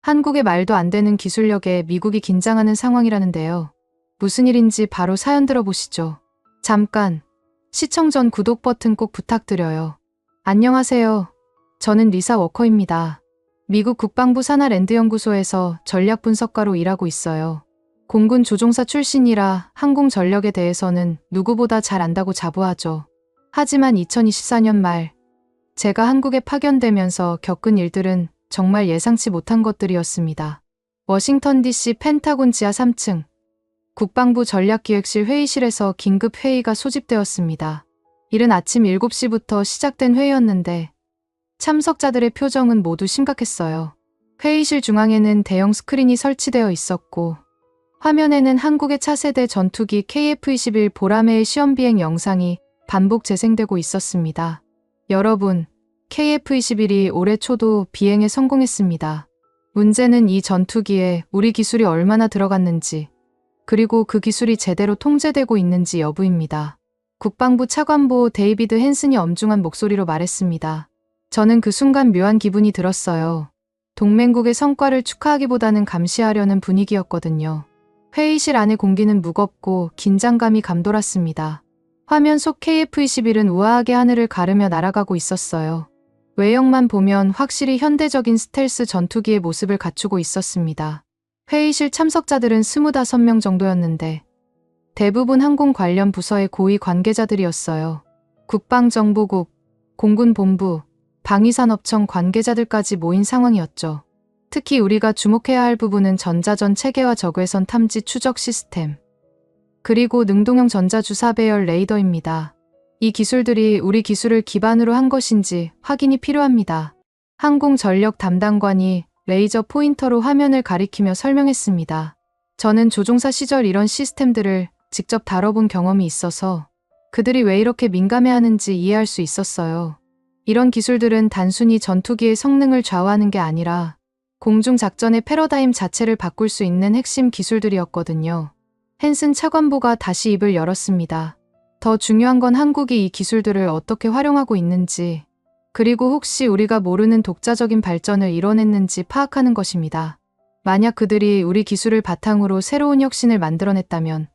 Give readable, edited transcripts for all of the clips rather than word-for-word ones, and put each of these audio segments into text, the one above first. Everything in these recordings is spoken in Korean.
한국의 말도 안 되는 기술력에 미국이 긴장하는 상황이라는데요. 무슨 일인지 바로 사연 들어보시죠. 잠깐, 시청 전 구독 버튼 꼭 부탁드려요. 안녕하세요. 저는 리사 워커입니다. 미국 국방부 산하 랜드 연구소에서 전략 분석가로 일하고 있어요. 공군 조종사 출신이라 항공 전력에 대해서는 누구보다 잘 안다고 자부하죠. 하지만 2024년 말 제가 한국에 파견되면서 겪은 일들은 정말 예상치 못한 것들이었습니다. 워싱턴 DC 펜타곤 지하 3층 국방부 전략기획실 회의실에서 긴급 회의가 소집되었습니다. 이른 아침 7시부터 시작된 회의였는데 참석자들의 표정은 모두 심각했어요. 회의실 중앙에는 대형 스크린이 설치되어 있었고 화면에는 한국의 차세대 전투기 KF-21 보라매의 시험비행 영상이 반복 재생되고 있었습니다. 여러분, KF-21이 올해 초도 비행에 성공했습니다. 문제는 이 전투기에 우리 기술이 얼마나 들어갔는지, 그리고 그 기술이 제대로 통제되고 있는지 여부입니다. 국방부 차관보 데이비드 헨슨이 엄중한 목소리로 말했습니다. 저는 그 순간 묘한 기분이 들었어요. 동맹국의 성과를 축하하기보다는 감시하려는 분위기였거든요. 회의실 안의 공기는 무겁고 긴장감이 감돌았습니다. 화면 속 KF-21은 우아하게 하늘을 가르며 날아가고 있었어요. 외형만 보면 확실히 현대적인 스텔스 전투기의 모습을 갖추고 있었습니다. 회의실 참석자들은 25명 정도였는데 대부분 항공 관련 부서의 고위 관계자들이었어요. 국방정보국, 공군본부, 방위산업청 관계자들까지 모인 상황이었죠. 특히 우리가 주목해야 할 부분은 전자전 체계와 적외선 탐지 추적 시스템, 그리고 능동형 전자주사 배열 레이더입니다. 이 기술들이 우리 기술을 기반으로 한 것인지 확인이 필요합니다. 항공전력 담당관이 레이저 포인터로 화면을 가리키며 설명했습니다. 저는 조종사 시절 이런 시스템들을 직접 다뤄본 경험이 있어서 그들이 왜 이렇게 민감해하는지 이해할 수 있었어요. 이런 기술들은 단순히 전투기의 성능을 좌우하는 게 아니라 공중작전의 패러다임 자체를 바꿀 수 있는 핵심 기술들이었거든요. 헨슨 차관보가 다시 입을 열었습니다. 더 중요한 건 한국이 이 기술들을 어떻게 활용하고 있는지, 그리고 혹시 우리가 모르는 독자적인 발전을 이뤄냈는지 파악하는 것입니다. 만약 그들이 우리 기술을 바탕으로 새로운 혁신을 만들어냈다면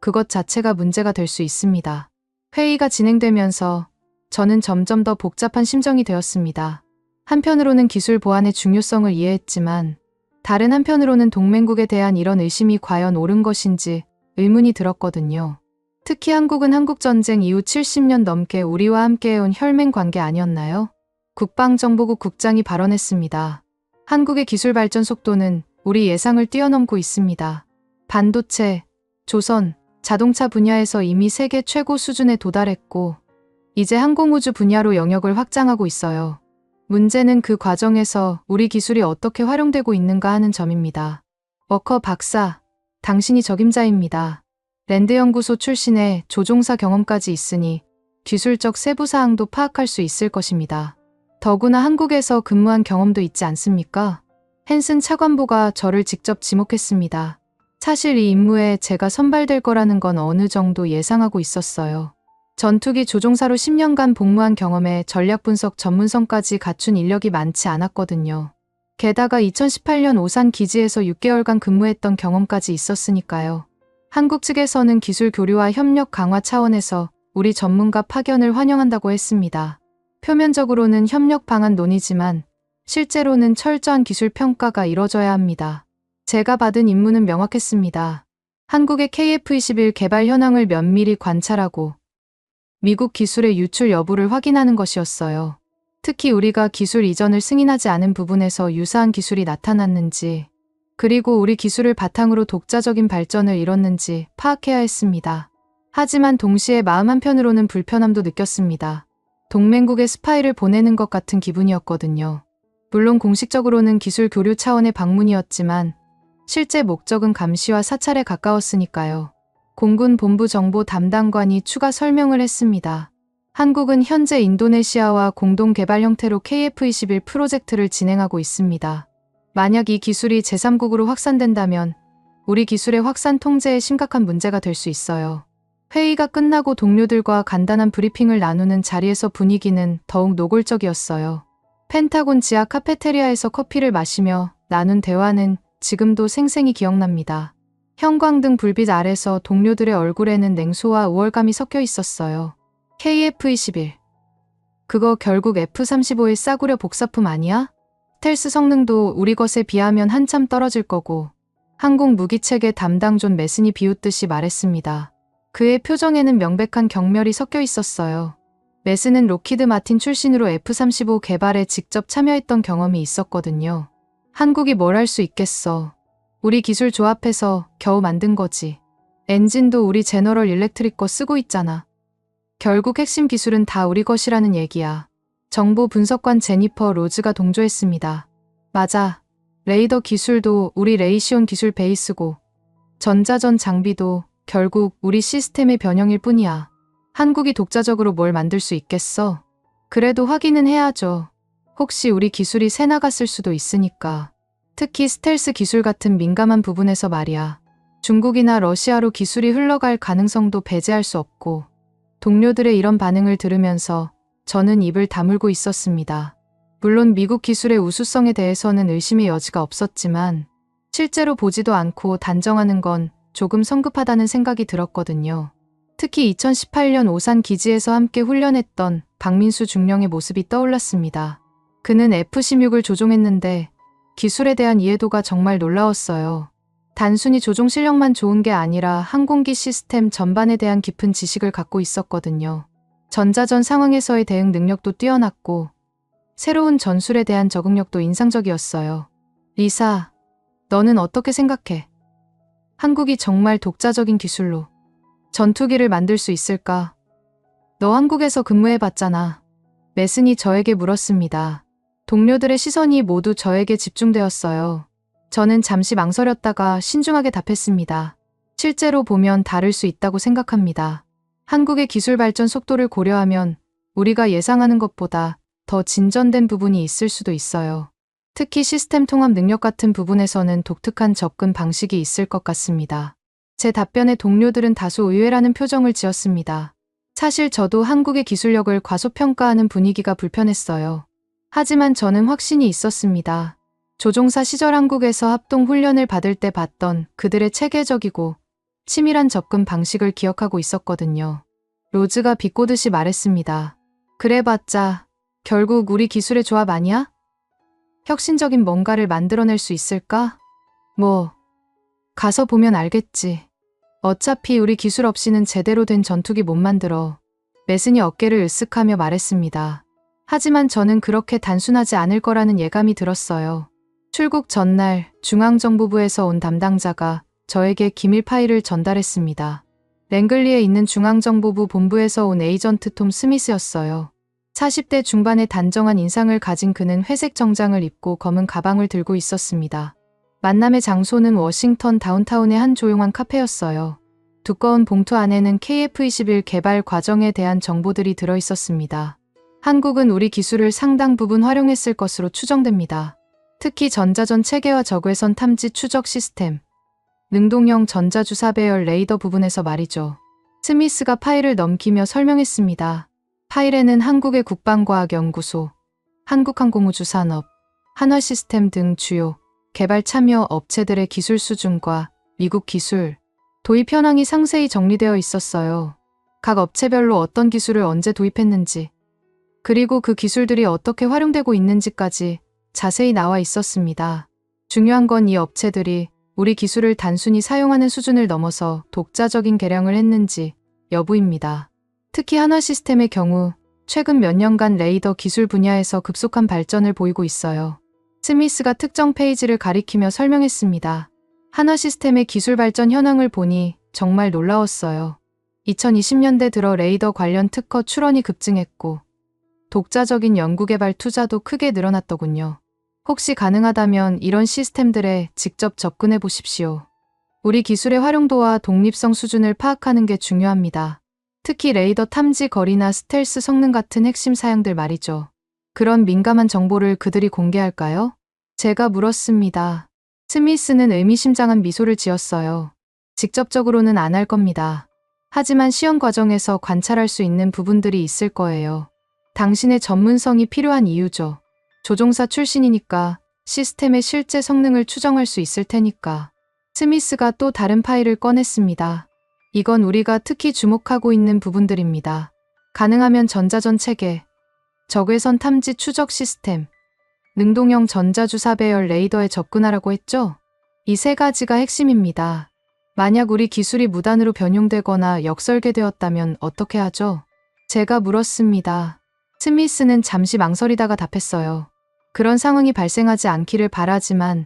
그것 자체가 문제가 될 수 있습니다. 회의가 진행되면서 저는 점점 더 복잡한 심정이 되었습니다. 한편으로는 기술 보안의 중요성을 이해했지만 다른 한편으로는 동맹국에 대한 이런 의심이 과연 옳은 것인지 의문이 들었거든요. 특히 한국은 한국전쟁 이후 70년 넘게 우리와 함께해온 혈맹 관계 아니었나요? 국방정보국 국장이 발언했습니다. 한국의 기술 발전 속도는 우리 예상을 뛰어넘고 있습니다. 반도체, 조선, 자동차 분야에서 이미 세계 최고 수준에 도달했고 이제 항공우주 분야로 영역을 확장하고 있어요. 문제는 그 과정에서 우리 기술이 어떻게 활용되고 있는가 하는 점입니다. 워커 박사, 당신이 적임자입니다. 랜드연구소 출신의 조종사 경험까지 있으니 기술적 세부 사항도 파악할 수 있을 것입니다. 더구나 한국에서 근무한 경험도 있지 않습니까? 헨슨 차관보가 저를 직접 지목했습니다. 사실 이 임무에 제가 선발될 거라는 건 어느 정도 예상하고 있었어요. 전투기 조종사로 10년간 복무한 경험에 전략 분석 전문성까지 갖춘 인력이 많지 않았거든요. 게다가 2018년 오산 기지에서 6개월간 근무했던 경험까지 있었으니까요. 한국 측에서는 기술 교류와 협력 강화 차원에서 우리 전문가 파견을 환영한다고 했습니다. 표면적으로는 협력 방안 논의지만 실제로는 철저한 기술 평가가 이뤄져야 합니다. 제가 받은 임무는 명확했습니다. 한국의 KF-21 개발 현황을 면밀히 관찰하고 미국 기술의 유출 여부를 확인하는 것이었어요. 특히 우리가 기술 이전을 승인하지 않은 부분에서 유사한 기술이 나타났는지, 그리고 우리 기술을 바탕으로 독자적인 발전을 이뤘는지 파악해야 했습니다. 하지만 동시에 마음 한편으로는 불편함도 느꼈습니다. 동맹국에 스파이를 보내는 것 같은 기분이었거든요. 물론 공식적으로는 기술 교류 차원의 방문이었지만 실제 목적은 감시와 사찰에 가까웠으니까요. 공군 본부 정보 담당관이 추가 설명을 했습니다. 한국은 현재 인도네시아와 공동 개발 형태로 KF-21 프로젝트를 진행하고 있습니다. 만약 이 기술이 제3국으로 확산된다면 우리 기술의 확산 통제에 심각한 문제가 될 수 있어요. 회의가 끝나고 동료들과 간단한 브리핑을 나누는 자리에서 분위기는 더욱 노골적이었어요. 펜타곤 지하 카페테리아에서 커피를 마시며 나눈 대화는 지금도 생생히 기억납니다. 형광등 불빛 아래서 동료들의 얼굴에는 냉소와 우월감이 섞여 있었어요. KF-21. 그거 결국 F-35의 싸구려 복사품 아니야? 스텔스 성능도 우리 것에 비하면 한참 떨어질 거고. 항공 무기체계 담당 존 메슨이 비웃듯이 말했습니다. 그의 표정에는 명백한 경멸이 섞여 있었어요. 메슨은 록히드 마틴 출신으로 F-35 개발에 직접 참여했던 경험이 있었거든요. 한국이 뭘 할 수 있겠어. 우리 기술 조합해서 겨우 만든 거지. 엔진도 우리 제너럴 일렉트릭 거 쓰고 있잖아. 결국 핵심 기술은 다 우리 것이라는 얘기야. 정보 분석관 제니퍼 로즈가 동조했습니다. 맞아. 레이더 기술도 우리 레이시온 기술 베이스고 전자전 장비도 결국 우리 시스템의 변형일 뿐이야. 한국이 독자적으로 뭘 만들 수 있겠어? 그래도 확인은 해야죠. 혹시 우리 기술이 새 나갔을 수도 있으니까. 특히 스텔스 기술 같은 민감한 부분에서 말이야. 중국이나 러시아로 기술이 흘러갈 가능성도 배제할 수 없고. 동료들의 이런 반응을 들으면서 저는 입을 다물고 있었습니다. 물론 미국 기술의 우수성에 대해서는 의심의 여지가 없었지만 실제로 보지도 않고 단정하는 건 조금 성급하다는 생각이 들었거든요. 특히 2018년 오산 기지에서 함께 훈련했던 박민수 중령의 모습이 떠올랐습니다. 그는 F-16을 조종했는데 기술에 대한 이해도가 정말 놀라웠어요. 단순히 조종 실력만 좋은 게 아니라 항공기 시스템 전반에 대한 깊은 지식을 갖고 있었거든요. 전자전 상황에서의 대응 능력도 뛰어났고 새로운 전술에 대한 적응력도 인상적이었어요. 리사, 너는 어떻게 생각해? 한국이 정말 독자적인 기술로 전투기를 만들 수 있을까? 너 한국에서 근무해봤잖아. 메슨이 저에게 물었습니다. 동료들의 시선이 모두 저에게 집중되었어요. 저는 잠시 망설였다가 신중하게 답했습니다. 실제로 보면 다를 수 있다고 생각합니다. 한국의 기술 발전 속도를 고려하면 우리가 예상하는 것보다 더 진전된 부분이 있을 수도 있어요. 특히 시스템 통합 능력 같은 부분에서는 독특한 접근 방식이 있을 것 같습니다. 제 답변에 동료들은 다소 의외라는 표정을 지었습니다. 사실 저도 한국의 기술력을 과소평가하는 분위기가 불편했어요. 하지만 저는 확신이 있었습니다. 조종사 시절 한국에서 합동 훈련을 받을 때 봤던 그들의 체계적이고 치밀한 접근 방식을 기억하고 있었거든요. 로즈가 비꼬듯이 말했습니다. 그래봤자 결국 우리 기술의 조합 아니야? 혁신적인 뭔가를 만들어낼 수 있을까? 가서 보면 알겠지. 어차피 우리 기술 없이는 제대로 된 전투기 못 만들어. 메슨이 어깨를 으쓱하며 말했습니다. 하지만 저는 그렇게 단순하지 않을 거라는 예감이 들었어요. 출국 전날 중앙정보부에서 온 담당자가 저에게 기밀 파일을 전달했습니다. 랭글리에 있는 중앙정보부 본부에서 온 에이전트 톰 스미스였어요. 40대 중반의 단정한 인상을 가진 그는 회색 정장을 입고 검은 가방을 들고 있었습니다. 만남의 장소는 워싱턴 다운타운의 한 조용한 카페였어요. 두꺼운 봉투 안에는 KF-21 개발 과정에 대한 정보들이 들어있었습니다. 한국은 우리 기술을 상당 부분 활용했을 것으로 추정됩니다. 특히 전자전 체계와 적외선 탐지 추적 시스템, 능동형 전자주사 배열 레이더 부분에서 말이죠. 스미스가 파일을 넘기며 설명했습니다. 파일에는 한국의 국방과학연구소, 한국항공우주산업, 한화시스템 등 주요 개발 참여 업체들의 기술 수준과 미국 기술, 도입 현황이 상세히 정리되어 있었어요. 각 업체별로 어떤 기술을 언제 도입했는지, 그리고 그 기술들이 어떻게 활용되고 있는지까지 자세히 나와 있었습니다. 중요한 건 이 업체들이 우리 기술을 단순히 사용하는 수준을 넘어서 독자적인 개량을 했는지 여부입니다. 특히 한화시스템의 경우 최근 몇 년간 레이더 기술 분야에서 급속한 발전을 보이고 있어요. 스미스가 특정 페이지를 가리키며 설명했습니다. 한화시스템의 기술 발전 현황을 보니 정말 놀라웠어요. 2020년대 들어 레이더 관련 특허 출원이 급증했고 독자적인 연구개발 투자도 크게 늘어났더군요. 혹시 가능하다면 이런 시스템들에 직접 접근해 보십시오. 우리 기술의 활용도와 독립성 수준을 파악하는 게 중요합니다. 특히 레이더 탐지 거리나 스텔스 성능 같은 핵심 사양들 말이죠. 그런 민감한 정보를 그들이 공개할까요? 제가 물었습니다. 스미스는 의미심장한 미소를 지었어요. 직접적으로는 안 할 겁니다. 하지만 시험 과정에서 관찰할 수 있는 부분들이 있을 거예요. 당신의 전문성이 필요한 이유죠. 조종사 출신이니까 시스템의 실제 성능을 추정할 수 있을 테니까. 스미스가 또 다른 파일을 꺼냈습니다. 이건 우리가 특히 주목하고 있는 부분들입니다. 가능하면 전자전 체계, 적외선 탐지 추적 시스템, 능동형 전자주사 배열 레이더에 접근하라고 했죠? 이 세 가지가 핵심입니다. 만약 우리 기술이 무단으로 변용되거나 역설계되었다면 어떻게 하죠? 제가 물었습니다. 스미스는 잠시 망설이다가 답했어요. 그런 상황이 발생하지 않기를 바라지만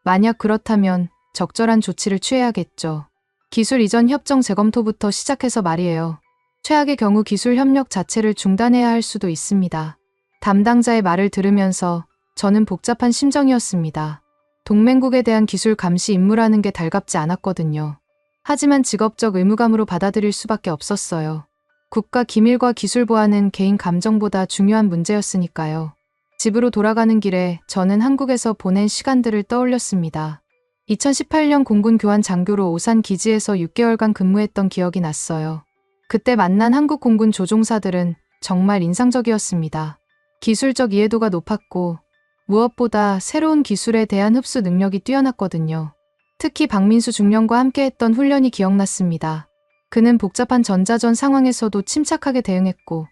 만약 그렇다면 적절한 조치를 취해야겠죠. 기술 이전 협정 재검토부터 시작해서 말이에요. 최악의 경우 기술 협력 자체를 중단해야 할 수도 있습니다. 담당자의 말을 들으면서 저는 복잡한 심정이었습니다. 동맹국에 대한 기술 감시 임무라는 게 달갑지 않았거든요. 하지만 직업적 의무감으로 받아들일 수밖에 없었어요. 국가 기밀과 기술 보안은 개인 감정보다 중요한 문제였으니까요. 집으로 돌아가는 길에 저는 한국에서 보낸 시간들을 떠올렸습니다. 2018년 공군 교환 장교로 오산 기지에서 6개월간 근무했던 기억이 났어요. 그때 만난 한국 공군 조종사들은 정말 인상적이었습니다. 기술적 이해도가 높았고 무엇보다 새로운 기술에 대한 흡수 능력이 뛰어났거든요. 특히 박민수 중령과 함께했던 훈련이 기억났습니다. 그는 복잡한 전자전 상황에서도 침착하게 대응했고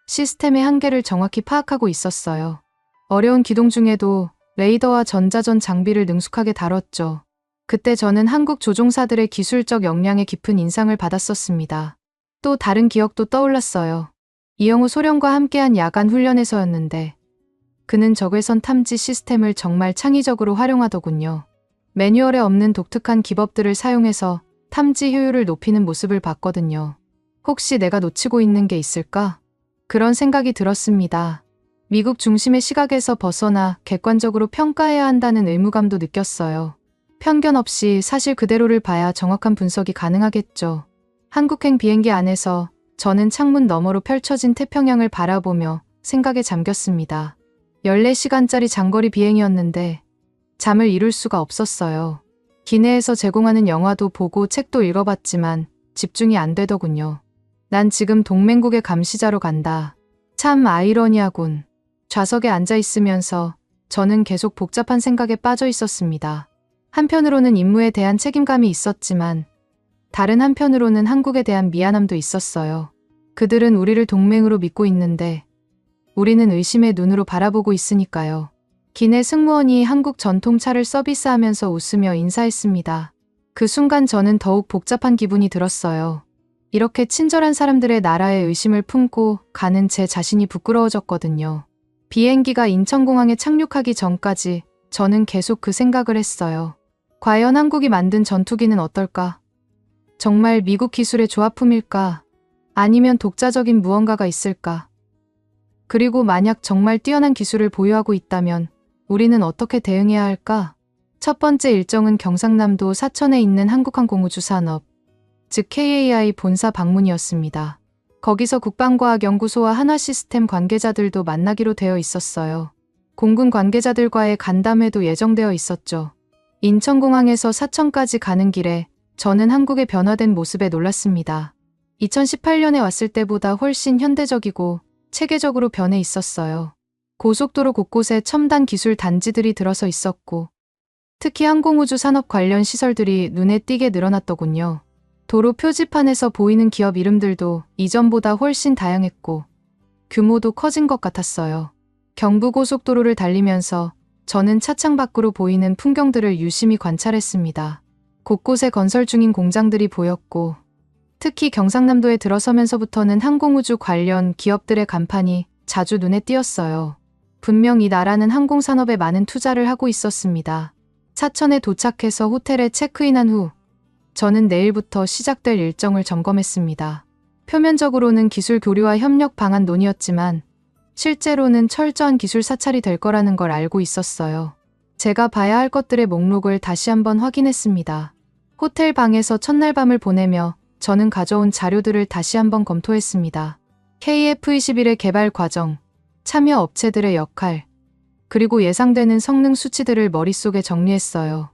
시스템의 한계를 정확히 파악하고 있었어요. 어려운 기동 중에도 레이더와 전자전 장비를 능숙하게 다뤘죠. 그때 저는 한국 조종사들의 기술적 역량에 깊은 인상을 받았었습니다. 또 다른 기억도 떠올랐어요. 이영우 소령과 함께한 야간 훈련에서였는데 그는 적외선 탐지 시스템을 정말 창의적으로 활용하더군요. 매뉴얼에 없는 독특한 기법들을 사용해서 탐지 효율을 높이는 모습을 봤거든요. 혹시 내가 놓치고 있는 게 있을까? 그런 생각이 들었습니다. 미국 중심의 시각에서 벗어나 객관적으로 평가해야 한다는 의무감도 느꼈어요. 편견 없이 사실 그대로를 봐야 정확한 분석이 가능하겠죠. 한국행 비행기 안에서 저는 창문 너머로 펼쳐진 태평양을 바라보며 생각에 잠겼습니다. 14시간짜리 장거리 비행이었는데 잠을 이룰 수가 없었어요. 기내에서 제공하는 영화도 보고 책도 읽어봤지만 집중이 안 되더군요. 난 지금 동맹국의 감시자로 간다. 참 아이러니하군. 좌석에 앉아 있으면서 저는 계속 복잡한 생각에 빠져 있었습니다. 한편으로는 임무에 대한 책임감이 있었지만 다른 한편으로는 한국에 대한 미안함도 있었어요. 그들은 우리를 동맹으로 믿고 있는데 우리는 의심의 눈으로 바라보고 있으니까요. 기내 승무원이 한국 전통차를 서비스하면서 웃으며 인사했습니다. 그 순간 저는 더욱 복잡한 기분이 들었어요. 이렇게 친절한 사람들의 나라에 의심을 품고 가는 제 자신이 부끄러워졌거든요. 비행기가 인천공항에 착륙하기 전까지 저는 계속 그 생각을 했어요. 과연 한국이 만든 전투기는 어떨까? 정말 미국 기술의 조합품일까? 아니면 독자적인 무언가가 있을까? 그리고 만약 정말 뛰어난 기술을 보유하고 있다면 우리는 어떻게 대응해야 할까? 첫 번째 일정은 경상남도 사천에 있는 한국항공우주산업, 즉 KAI 본사 방문이었습니다. 거기서 국방과학연구소와 한화시스템 관계자들도 만나기로 되어 있었어요. 공군 관계자들과의 간담회도 예정되어 있었죠. 인천공항에서 사천까지 가는 길에 저는 한국의 변화된 모습에 놀랐습니다. 2018년에 왔을 때보다 훨씬 현대적이고 체계적으로 변해 있었어요. 고속도로 곳곳에 첨단 기술 단지들이 들어서 있었고 특히 항공우주 산업 관련 시설들이 눈에 띄게 늘어났더군요. 도로 표지판에서 보이는 기업 이름들도 이전보다 훨씬 다양했고 규모도 커진 것 같았어요. 경부고속도로를 달리면서 저는 차창 밖으로 보이는 풍경들을 유심히 관찰했습니다. 곳곳에 건설 중인 공장들이 보였고 특히 경상남도에 들어서면서부터는 항공우주 관련 기업들의 간판이 자주 눈에 띄었어요. 분명 이 나라는 항공산업에 많은 투자를 하고 있었습니다. 사천에 도착해서 호텔에 체크인한 후 저는 내일부터 시작될 일정을 점검했습니다. 표면적으로는 기술 교류와 협력 방안 논의였지만 실제로는 철저한 기술 사찰이 될 거라는 걸 알고 있었어요. 제가 봐야 할 것들의 목록을 다시 한번 확인했습니다. 호텔 방에서 첫날 밤을 보내며 저는 가져온 자료들을 다시 한번 검토했습니다. KF-21의 개발 과정, 참여 업체들의 역할, 그리고 예상되는 성능 수치들을 머릿속에 정리했어요.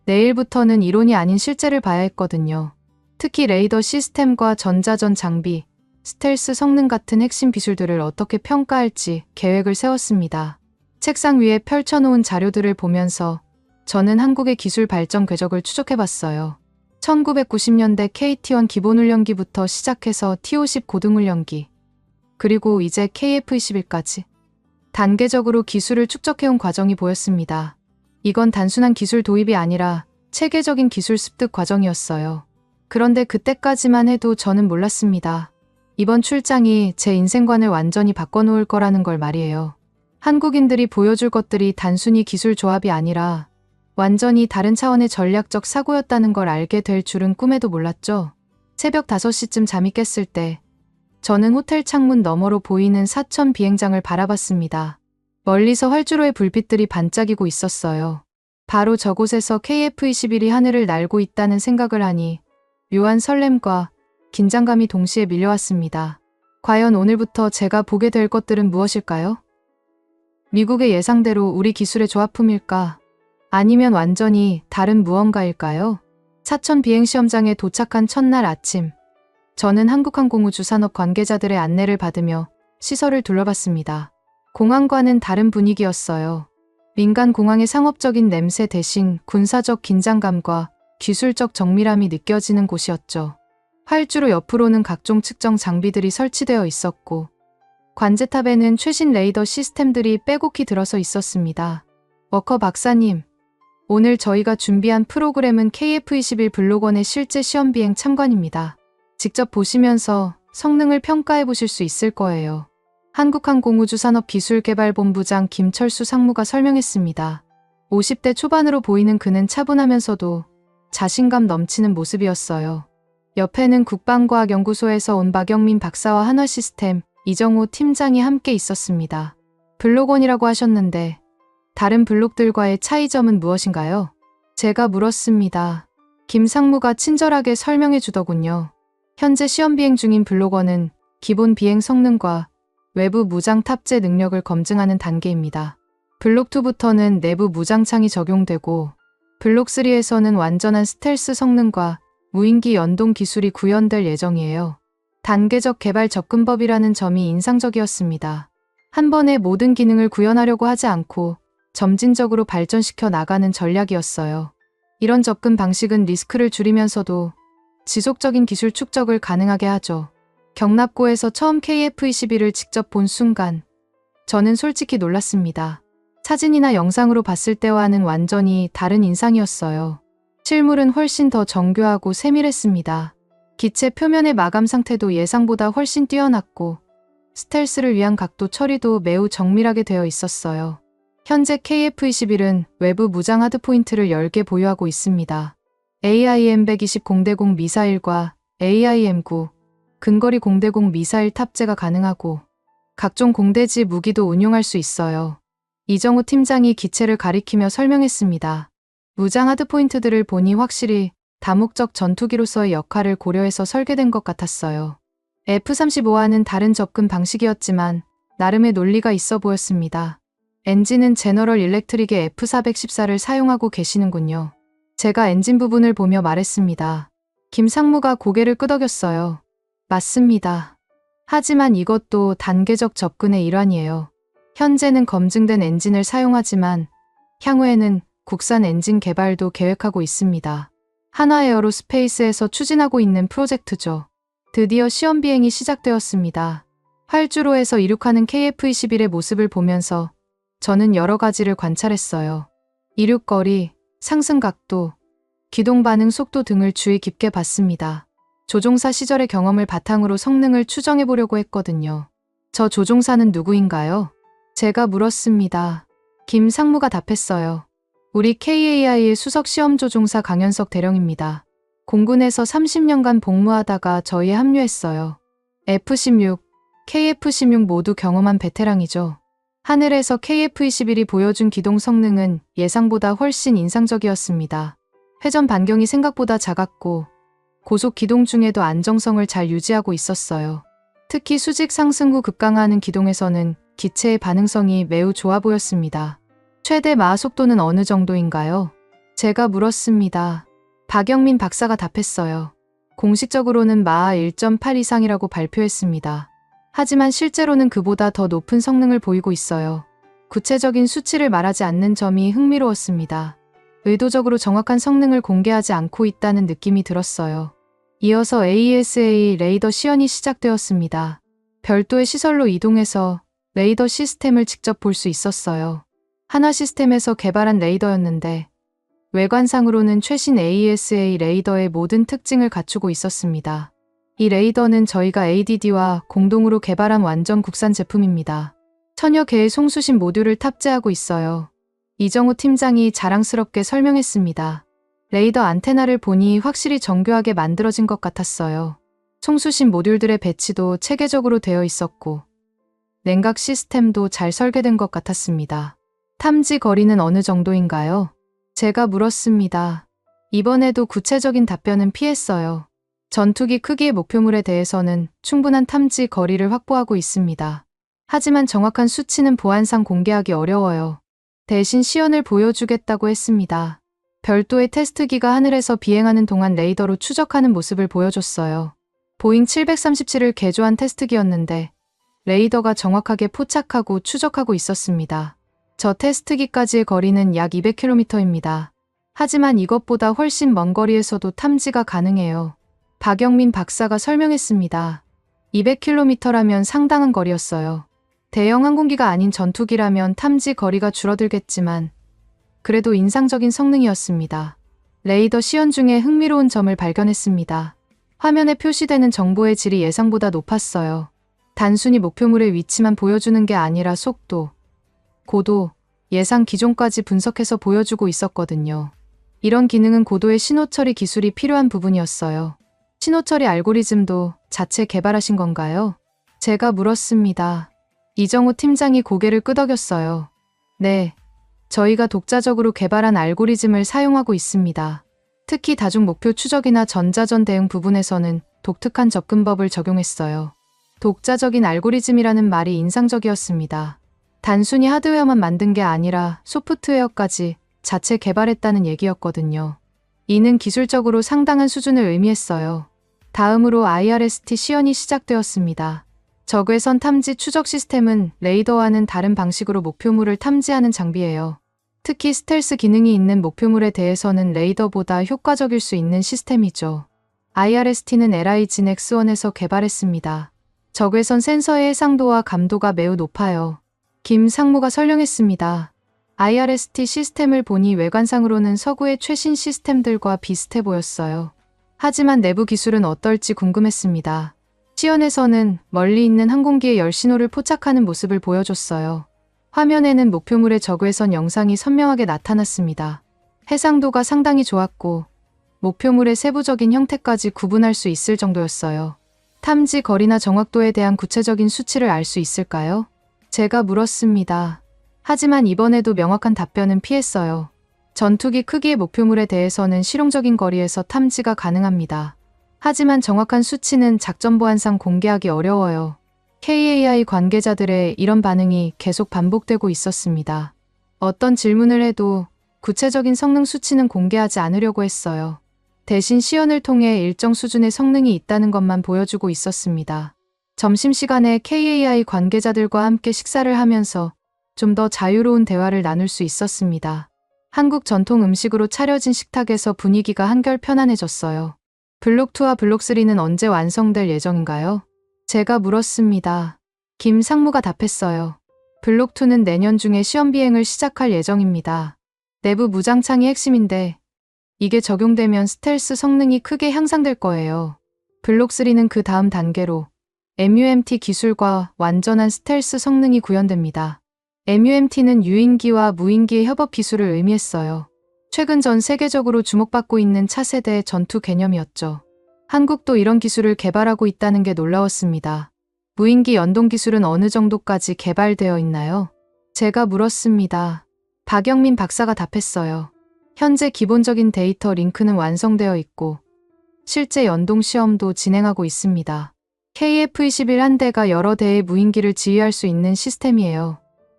내일부터는 이론이 아닌 실제를 봐야 했거든요. 특히 레이더 시스템과 전자전 장비, 스텔스 성능 같은 핵심 기술들을 어떻게 평가할지 계획을 세웠습니다. 책상 위에 펼쳐놓은 자료들을 보면서 저는 한국의 기술 발전 궤적을 추적해봤어요. 1990년대 KT1 기본훈련기부터 시작해서 T50 고등훈련기, 그리고 이제 KF-21까지 단계적으로 기술을 축적해온 과정이 보였습니다. 이건 단순한 기술 도입이 아니라 체계적인 기술 습득 과정이었어요. 그런데 그때까지만 해도 저는 몰랐습니다. 이번 출장이 제 인생관을 완전히 바꿔놓을 거라는 걸 말이에요. 한국인들이 보여줄 것들이 단순히 기술 조합이 아니라 완전히 다른 차원의 전략적 사고였다는 걸 알게 될 줄은 꿈에도 몰랐죠. 새벽 5시쯤 잠이 깼을 때 저는 호텔 창문 너머로 보이는 사천 비행장을 바라봤습니다. 멀리서 활주로의 불빛들이 반짝이고 있었어요. 바로 저곳에서 KF-21이 하늘을 날고 있다는 생각을 하니 묘한 설렘과 긴장감이 동시에 밀려왔습니다. 과연 오늘부터 제가 보게 될 것들은 무엇일까요? 미국의 예상대로 우리 기술의 조합품일까? 아니면 완전히 다른 무언가일까요? 사천 비행시험장에 도착한 첫날 아침, 저는 한국항공우주산업 관계자들의 안내를 받으며 시설을 둘러봤습니다. 공항과는 다른 분위기였어요. 민간 공항의 상업적인 냄새 대신 군사적 긴장감과 기술적 정밀함이 느껴지는 곳이었죠. 활주로 옆으로는 각종 측정 장비들이 설치되어 있었고 관제탑에는 최신 레이더 시스템들이 빼곡히 들어서 있었습니다. 워커 박사님, 오늘 저희가 준비한 프로그램은 KF-21 블록1의 실제 시험 비행 참관입니다. 직접 보시면서 성능을 평가해 보실 수 있을 거예요. 한국항공우주산업기술개발본부장 김철수 상무가 설명했습니다. 50대 초반으로 보이는 그는 차분하면서도 자신감 넘치는 모습이었어요. 옆에는 국방과학연구소에서 온 박영민 박사와 한화시스템 이정호 팀장이 함께 있었습니다. 블록1이라고 하셨는데 다른 블록들과의 차이점은 무엇인가요? 제가 물었습니다. 김 상무가 친절하게 설명해 주더군요. 현재 시험 비행 중인 블록1은 기본 비행 성능과 외부 무장 탑재 능력을 검증하는 단계입니다. 블록2부터는 내부 무장창이 적용되고 블록3에서는 완전한 스텔스 성능과 무인기 연동 기술이 구현될 예정이에요. 단계적 개발 접근법이라는 점이 인상적이었습니다. 한 번에 모든 기능을 구현하려고 하지 않고 점진적으로 발전시켜 나가는 전략이었어요. 이런 접근 방식은 리스크를 줄이면서도 지속적인 기술 축적을 가능하게 하죠. 경납고에서 처음 KF-21을 직접 본 순간 저는 솔직히 놀랐습니다. 사진이나 영상으로 봤을 때와는 완전히 다른 인상이었어요. 실물은 훨씬 더 정교하고 세밀했습니다. 기체 표면의 마감 상태도 예상보다 훨씬 뛰어났고 스텔스를 위한 각도 처리도 매우 정밀하게 되어 있었어요. 현재 KF-21은 외부 무장 하드포인트를 10개 보유하고 있습니다. AIM-120 공대공 미사일과 AIM-9 근거리 공대공 미사일 탑재가 가능하고 각종 공대지 무기도 운용할 수 있어요. 이정호 팀장이 기체를 가리키며 설명했습니다. 무장 하드포인트들을 보니 확실히 다목적 전투기로서의 역할을 고려해서 설계된 것 같았어요. F-35와는 다른 접근 방식이었지만 나름의 논리가 있어 보였습니다. 엔진은 제너럴 일렉트릭의 F-414를 사용하고 계시는군요. 제가 엔진 부분을 보며 말했습니다. 김 상무가 고개를 끄덕였어요. 맞습니다. 하지만 이것도 단계적 접근의 일환이에요. 현재는 검증된 엔진을 사용하지만 향후에는 국산 엔진 개발도 계획하고 있습니다. 한화에어로스페이스에서 추진하고 있는 프로젝트죠. 드디어 시험 비행이 시작되었습니다. 활주로에서 이륙하는 KF-21의 모습을 보면서 저는 여러 가지를 관찰했어요. 이륙거리, 상승 각도, 기동 반응 속도 등을 주의 깊게 봤습니다. 조종사 시절의 경험을 바탕으로 성능을 추정해 보려고 했거든요. 저 조종사는 누구인가요? 제가 물었습니다. 김 상무가 답했어요. 우리 KAI의 수석 시험조종사 강현석 대령입니다. 공군에서 30년간 복무하다가 저희에 합류했어요. F-16, KF-16 모두 경험한 베테랑이죠. 하늘에서 KF-21이 보여준 기동 성능은 예상보다 훨씬 인상적이었습니다. 회전 반경이 생각보다 작았고 고속 기동 중에도 안정성을 잘 유지하고 있었어요. 특히 수직 상승 후 급강하는 기동에서는 기체의 반응성이 매우 좋아 보였습니다. 최대 마하 속도는 어느 정도인가요? 제가 물었습니다. 박영민 박사가 답했어요. 공식적으로는 마하 1.8 이상이라고 발표했습니다. 하지만 실제로는 그보다 더 높은 성능을 보이고 있어요. 구체적인 수치를 말하지 않는 점이 흥미로웠습니다. 의도적으로 정확한 성능을 공개하지 않고 있다는 느낌이 들었어요. 이어서 AESA 레이더 시연이 시작되었습니다. 별도의 시설로 이동해서 레이더 시스템을 직접 볼 수 있었어요. 한화 시스템에서 개발한 레이더였는데 외관상으로는 최신 AESA 레이더의 모든 특징을 갖추고 있었습니다. 이 레이더는 저희가 ADD와 공동으로 개발한 완전 국산 제품입니다. 천여 개의 송수신 모듈을 탑재하고 있어요. 이정우 팀장이 자랑스럽게 설명했습니다. 레이더 안테나를 보니 확실히 정교하게 만들어진 것 같았어요. 송수신 모듈들의 배치도 체계적으로 되어 있었고 냉각 시스템도 잘 설계된 것 같았습니다. 탐지 거리는 어느 정도인가요? 제가 물었습니다. 이번에도 구체적인 답변은 피했어요. 전투기 크기의 목표물에 대해서는 충분한 탐지 거리를 확보하고 있습니다. 하지만 정확한 수치는 보안상 공개하기 어려워요. 대신 시연을 보여주겠다고 했습니다. 별도의 테스트기가 하늘에서 비행하는 동안 레이더로 추적하는 모습을 보여줬어요. 보잉 737을 개조한 테스트기였는데 레이더가 정확하게 포착하고 추적하고 있었습니다. 저 테스트기까지의 거리는 약 200km입니다. 하지만 이것보다 훨씬 먼 거리에서도 탐지가 가능해요. 박영민 박사가 설명했습니다. 200km라면 상당한 거리였어요. 대형 항공기가 아닌 전투기라면 탐지 거리가 줄어들겠지만 그래도 인상적인 성능이었습니다. 레이더 시연 중에 흥미로운 점을 발견했습니다. 화면에 표시되는 정보의 질이 예상보다 높았어요. 단순히 목표물의 위치만 보여주는 게 아니라 속도, 고도, 예상 기종까지 분석해서 보여주고 있었거든요. 이런 기능은 고도의 신호 처리 기술이 필요한 부분이었어요. 신호 처리 알고리즘도 자체 개발하신 건가요? 제가 물었습니다. 이정우 팀장이 고개를 끄덕였어요. 네, 저희가 독자적으로 개발한 알고리즘을 사용하고 있습니다. 특히 다중 목표 추적이나 전자전 대응 부분에서는 독특한 접근법을 적용했어요. 독자적인 알고리즘이라는 말이 인상적이었습니다. 단순히 하드웨어만 만든 게 아니라 소프트웨어까지 자체 개발했다는 얘기였거든요. 이는 기술적으로 상당한 수준을 의미했어요. 다음으로 IRST 시연이 시작되었습니다. 적외선 탐지 추적 시스템은 레이더와는 다른 방식으로 목표물을 탐지하는 장비예요. 특히 스텔스 기능이 있는 목표물에 대해서는 레이더보다 효과적일 수 있는 시스템이죠. IRST는 LIG X1에서 개발했습니다. 적외선 센서의 해상도와 감도가 매우 높아요. 김 상무가 설명했습니다. IRST 시스템을 보니 외관상으로는 서구의 최신 시스템들과 비슷해 보였어요. 하지만 내부 기술은 어떨지 궁금했습니다. 시연에서는 멀리 있는 항공기의 열신호를 포착하는 모습을 보여줬어요. 화면에는 목표물의 적외선 영상이 선명하게 나타났습니다. 해상도가 상당히 좋았고 목표물의 세부적인 형태까지 구분할 수 있을 정도였어요. 탐지 거리나 정확도에 대한 구체적인 수치를 알 수 있을까요? 제가 물었습니다. 하지만 이번에도 명확한 답변은 피했어요. 전투기 크기의 목표물에 대해서는 실용적인 거리에서 탐지가 가능합니다. 하지만 정확한 수치는 작전 보안상 공개하기 어려워요. KAI 관계자들의 이런 반응이 계속 반복되고 있었습니다. 어떤 질문을 해도 구체적인 성능 수치는 공개하지 않으려고 했어요. 대신 시연을 통해 일정 수준의 성능이 있다는 것만 보여주고 있었습니다. 점심시간에 KAI 관계자들과 함께 식사를 하면서 좀 더 자유로운 대화를 나눌 수 있었습니다. 한국 전통 음식으로 차려진 식탁에서 분위기가 한결 편안해졌어요. 블록2와 블록3는 언제 완성될 예정인가요? 제가 물었습니다. 김 상무가 답했어요. 블록2는 내년 중에 시험 비행을 시작할 예정입니다. 내부 무장창이 핵심인데 이게 적용되면 스텔스 성능이 크게 향상될 거예요. 블록3는 그 다음 단계로 MUMT 기술과 완전한 스텔스 성능이 구현됩니다. MUMT는 유인기와 무인기의 협업 기술을 의미했어요. 최근 전 세계적으로 주목받고 있는 차세대 전투 개념이었죠. 한국도 이런 기술을 개발하고 있다는 게 놀라웠습니다. 무인기 연동 기술은 어느 정도까지 개발되어 있나요? 제가 물었습니다. 박영민 박사가 답했어요. 현재 기본적인 데이터 링크는 완성되어 있고 실제 연동 시험도 진행하고 있습니다. KF-21 한 대가 여러 대의 무인기를 지휘할 수 있는 시스템이에요.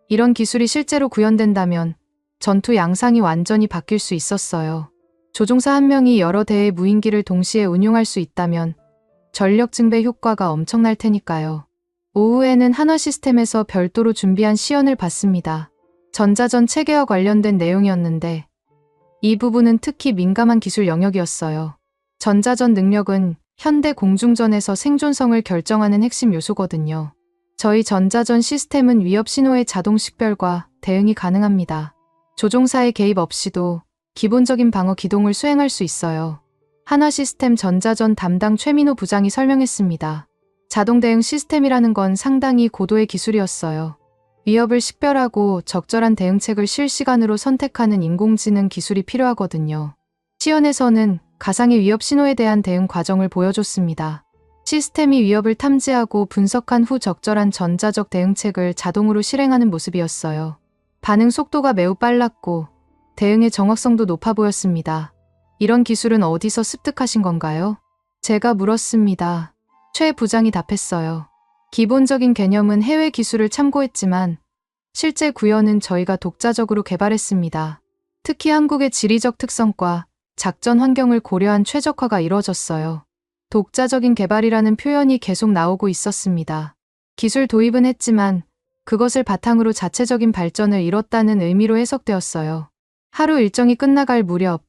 이런 기술이 실제로 구현된다면 전투 양상이 완전히 바뀔 수 있었어요. 조종사 한 명이 여러 대의 무인기를 동시에 운용할 수 있다면 전력 증배 효과가 엄청날 테니까요. 오후에는 한화 시스템에서 별도로 준비한 시연을 봤습니다. 전자전 체계와 관련된 내용이었는데 이 부분은 특히 민감한 기술 영역이었어요. 전자전 능력은 현대 공중전에서 생존성을 결정하는 핵심 요소거든요. 저희 전자전 시스템은 위협 신호의 자동 식별과 대응이 가능합니다. 조종사의 개입 없이도 기본적인 방어 기동을 수행할 수 있어요. 한화 시스템 전자전 담당 최민호 부장이 설명했습니다. 자동 대응 시스템이라는 건 상당히 고도의 기술이었어요. 위협을 식별하고 적절한 대응책을 실시간으로 선택하는 인공지능 기술이 필요하거든요. 시연에서는 가상의 위협 신호에 대한 대응 과정을 보여줬습니다. 시스템이 위협을 탐지하고 분석한 후 적절한 전자적 대응책을 자동으로 실행하는 모습이었어요. 반응 속도가 매우 빨랐고 대응의 정확성도 높아 보였습니다. 이런 기술은 어디서 습득하신 건가요? 제가 물었습니다. 최 부장이 답했어요. 기본적인 개념은 해외 기술을 참고했지만 실제 구현은 저희가 독자적으로 개발했습니다. 특히 한국의 지리적 특성과 작전 환경을 고려한 최적화가 이루어졌어요. 독자적인 개발이라는 표현이 계속 나오고 있었습니다. 기술 도입은 했지만 그것을 바탕으로 자체적인 발전을 이뤘다는 의미로 해석되었어요. 하루 일정이 끝나갈 무렵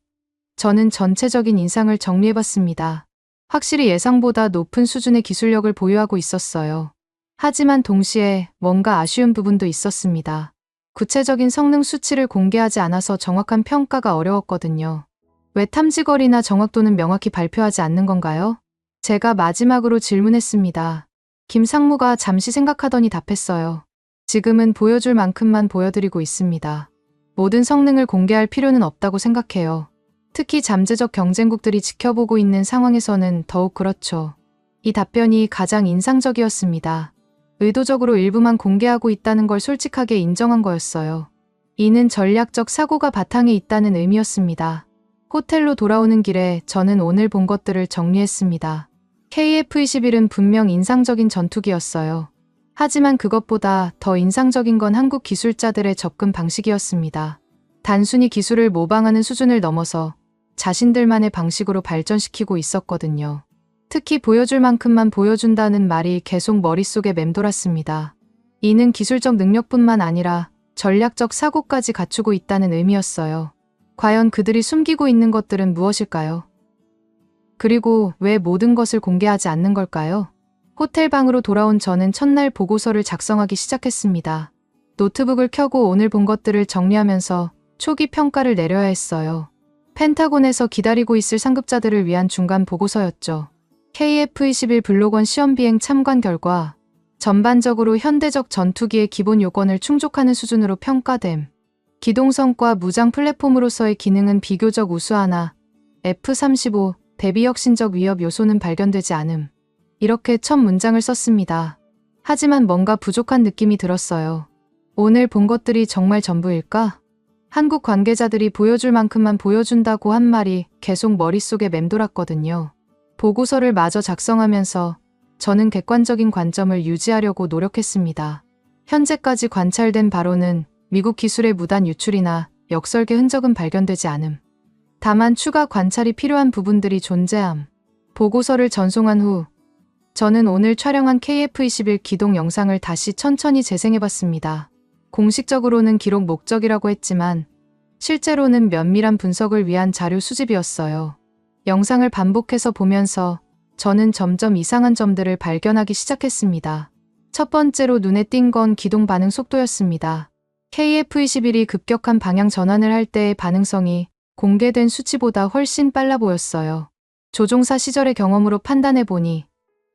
저는 전체적인 인상을 정리해봤습니다. 확실히 예상보다 높은 수준의 기술력을 보유하고 있었어요. 하지만 동시에 뭔가 아쉬운 부분도 있었습니다. 구체적인 성능 수치를 공개하지 않아서 정확한 평가가 어려웠거든요. 왜 탐지거리나 정확도는 명확히 발표하지 않는 건가요? 제가 마지막으로 질문했습니다. 김 상무가 잠시 생각하더니 답했어요. 지금은 보여줄 만큼만 보여드리고 있습니다. 모든 성능을 공개할 필요는 없다고 생각해요. 특히 잠재적 경쟁국들이 지켜보고 있는 상황에서는 더욱 그렇죠. 이 답변이 가장 인상적이었습니다. 의도적으로 일부만 공개하고 있다는 걸 솔직하게 인정한 거였어요. 이는 전략적 사고가 바탕에 있다는 의미였습니다. 호텔로 돌아오는 길에 저는 오늘 본 것들을 정리했습니다. KF-21은 분명 인상적인 전투기였어요. 하지만 그것보다 더 인상적인 건 한국 기술자들의 접근 방식이었습니다. 단순히 기술을 모방하는 수준을 넘어서 자신들만의 방식으로 발전시키고 있었거든요. 특히 보여줄 만큼만 보여준다는 말이 계속 머릿속에 맴돌았습니다. 이는 기술적 능력뿐만 아니라 전략적 사고까지 갖추고 있다는 의미였어요. 과연 그들이 숨기고 있는 것들은 무엇일까요? 그리고 왜 모든 것을 공개하지 않는 걸까요? 호텔 방으로 돌아온 저는 첫날 보고서를 작성하기 시작했습니다. 노트북을 켜고 오늘 본 것들을 정리하면서 초기 평가를 내려야 했어요. 펜타곤에서 기다리고 있을 상급자들을 위한 중간 보고서였죠. KF-21 블록1 시험 비행 참관 결과 전반적으로 현대적 전투기의 기본 요건을 충족하는 수준으로 평가됨. 기동성과 무장 플랫폼으로서의 기능은 비교적 우수하나 F-35 대비 혁신적 위협 요소는 발견되지 않음. 이렇게 첫 문장을 썼습니다. 하지만 뭔가 부족한 느낌이 들었어요. 오늘 본 것들이 정말 전부일까? 한국 관계자들이 보여줄 만큼만 보여준다고 한 말이 계속 머릿속에 맴돌았거든요. 보고서를 마저 작성하면서 저는 객관적인 관점을 유지하려고 노력했습니다. 현재까지 관찰된 바로는 미국 기술의 무단 유출이나 역설계 흔적은 발견되지 않음. 다만 추가 관찰이 필요한 부분들이 존재함. 보고서를 전송한 후 저는 오늘 촬영한 KF-21 기동 영상을 다시 천천히 재생해봤습니다. 공식적으로는 기록 목적이라고 했지만 실제로는 면밀한 분석을 위한 자료 수집이었어요. 영상을 반복해서 보면서 저는 점점 이상한 점들을 발견하기 시작했습니다. 첫 번째로 눈에 띈 건 기동 반응 속도였습니다. KF-21이 급격한 방향 전환을 할 때의 반응성이 공개된 수치보다 훨씬 빨라 보였어요. 조종사 시절의 경험으로 판단해보니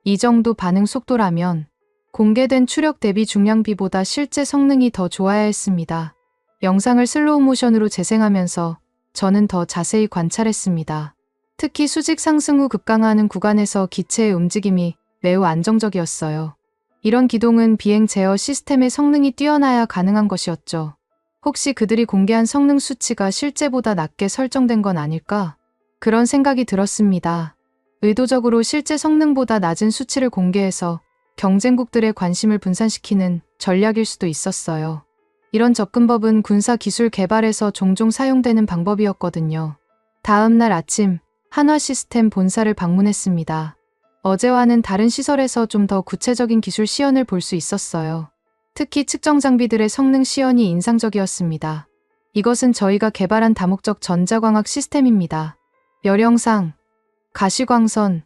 이 정도 반응 속도라면 공개된 추력 대비 중량비보다 실제 성능이 더 좋아야 했습니다. 영상을 슬로우 모션으로 재생하면서 저는 더 자세히 관찰했습니다. 특히 수직 상승 후 급강하는 구간에서 기체의 움직임이 매우 안정적이었어요. 이런 기동은 비행 제어 시스템의 성능이 뛰어나야 가능한 것이었죠. 혹시 그들이 공개한 성능 수치가 실제보다 낮게 설정된 건 아닐까? 그런 생각이 들었습니다. 의도적으로 실제 성능보다 낮은 수치를 공개해서 경쟁국들의 관심을 분산시키는 전략일 수도 있었어요. 이런 접근법은 군사 기술 개발에서 종종 사용되는 방법이었거든요. 다음 날 아침, 한화 시스템 본사를 방문했습니다. 어제와는 다른 시설에서 좀 더 구체적인 기술 시연을 볼 수 있었어요. 특히 측정 장비들의 성능 시연이 인상적이었습니다. 이것은 저희가 개발한 다목적 전자광학 시스템입니다. 열영상, 가시광선,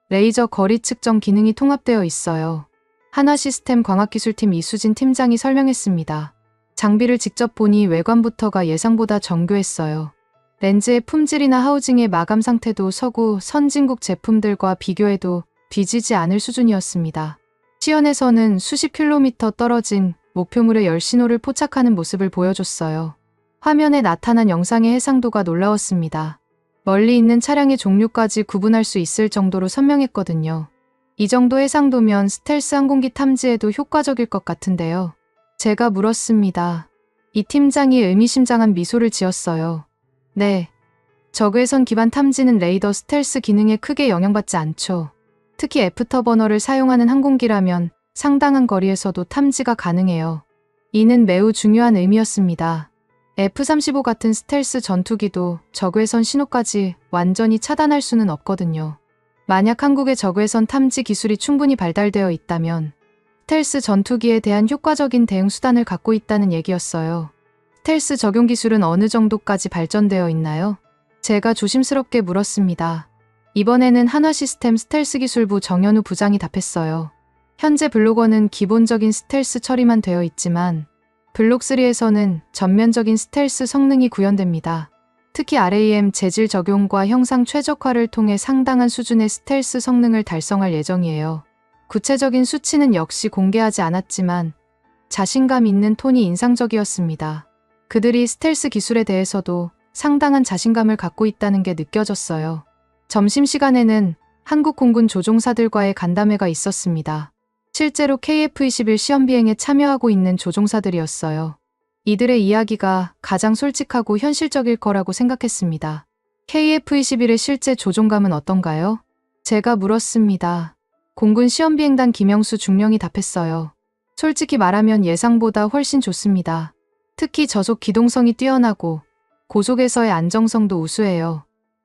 레이저 거리 측정 기능이 통합되어 있어요. 한화시스템 광학기술팀 이수진 팀장이 설명했습니다. 장비를 직접 보니 외관부터가 예상보다 정교했어요. 렌즈의 품질이나 하우징의 마감 상태도 서구 선진국 제품들과 비교해도 뒤지지 않을 수준이었습니다. 시연에서는 수십 킬로미터 떨어진 목표물의 열신호를 포착하는 모습을 보여줬어요. 화면에 나타난 영상의 해상도가 놀라웠습니다. 멀리 있는 차량의 종류까지 구분할 수 있을 정도로 선명했거든요. 이 정도 해상도면 스텔스 항공기 탐지에도 효과적일 것 같은데요. 제가 물었습니다. 이 팀장이 의미심장한 미소를 지었어요. 네. 저그해선 기반 탐지는 레이더 스텔스 기능에 크게 영향받지 않죠. 특히 애프터버너를 사용하는 항공기라면 상당한 거리에서도 탐지가 가능해요. 이는 매우 중요한 의미였습니다. F-35 같은 스텔스 전투기도 저그해선 신호까지 완전히 차단할 수는 없거든요. 만약 한국의 저그해선 탐지 기술이 충분히 발달되어 있다면 스텔스 전투기에 대한 효과적인 대응 수단을 갖고 있다는 얘기였어요. 스텔스 적용 기술은 어느 정도까지 발전되어 있나요? 제가 조심스럽게 물었습니다. 이번에는 한화시스템 스텔스 기술부 정현우 부장이 답했어요. 현재 블록1은 기본적인 스텔스 처리만 되어 있지만 블록3에서는 전면적인 스텔스 성능이 구현됩니다. 특히 RAM 재질 적용과 형상 최적화를 통해 상당한 수준의 스텔스 성능을 달성할 예정이에요. 구체적인 수치는 역시 공개하지 않았지만 자신감 있는 톤이 인상적이었습니다. 그들이 스텔스 기술에 대해서도 상당한 자신감을 갖고 있다는 게 느껴졌어요. 점심시간에는 한국 공군 조종사들과의 간담회가 있었습니다. 실제로 KF-21 시험비행에 참여하고 있는 조종사들이었어요. 이들의 이야기가 가장 솔직하고 현실적일 거라고 생각했습니다. KF-21의 실제 조종감은 어떤가요? 제가 물었습니다. 공군 시험비행단 김영수 중령이 답했어요. 솔직히 말하면 예상보다 훨씬 좋습니다. 특히 저속 기동성이 뛰어나고 고속에서의 안정성도 우수해요.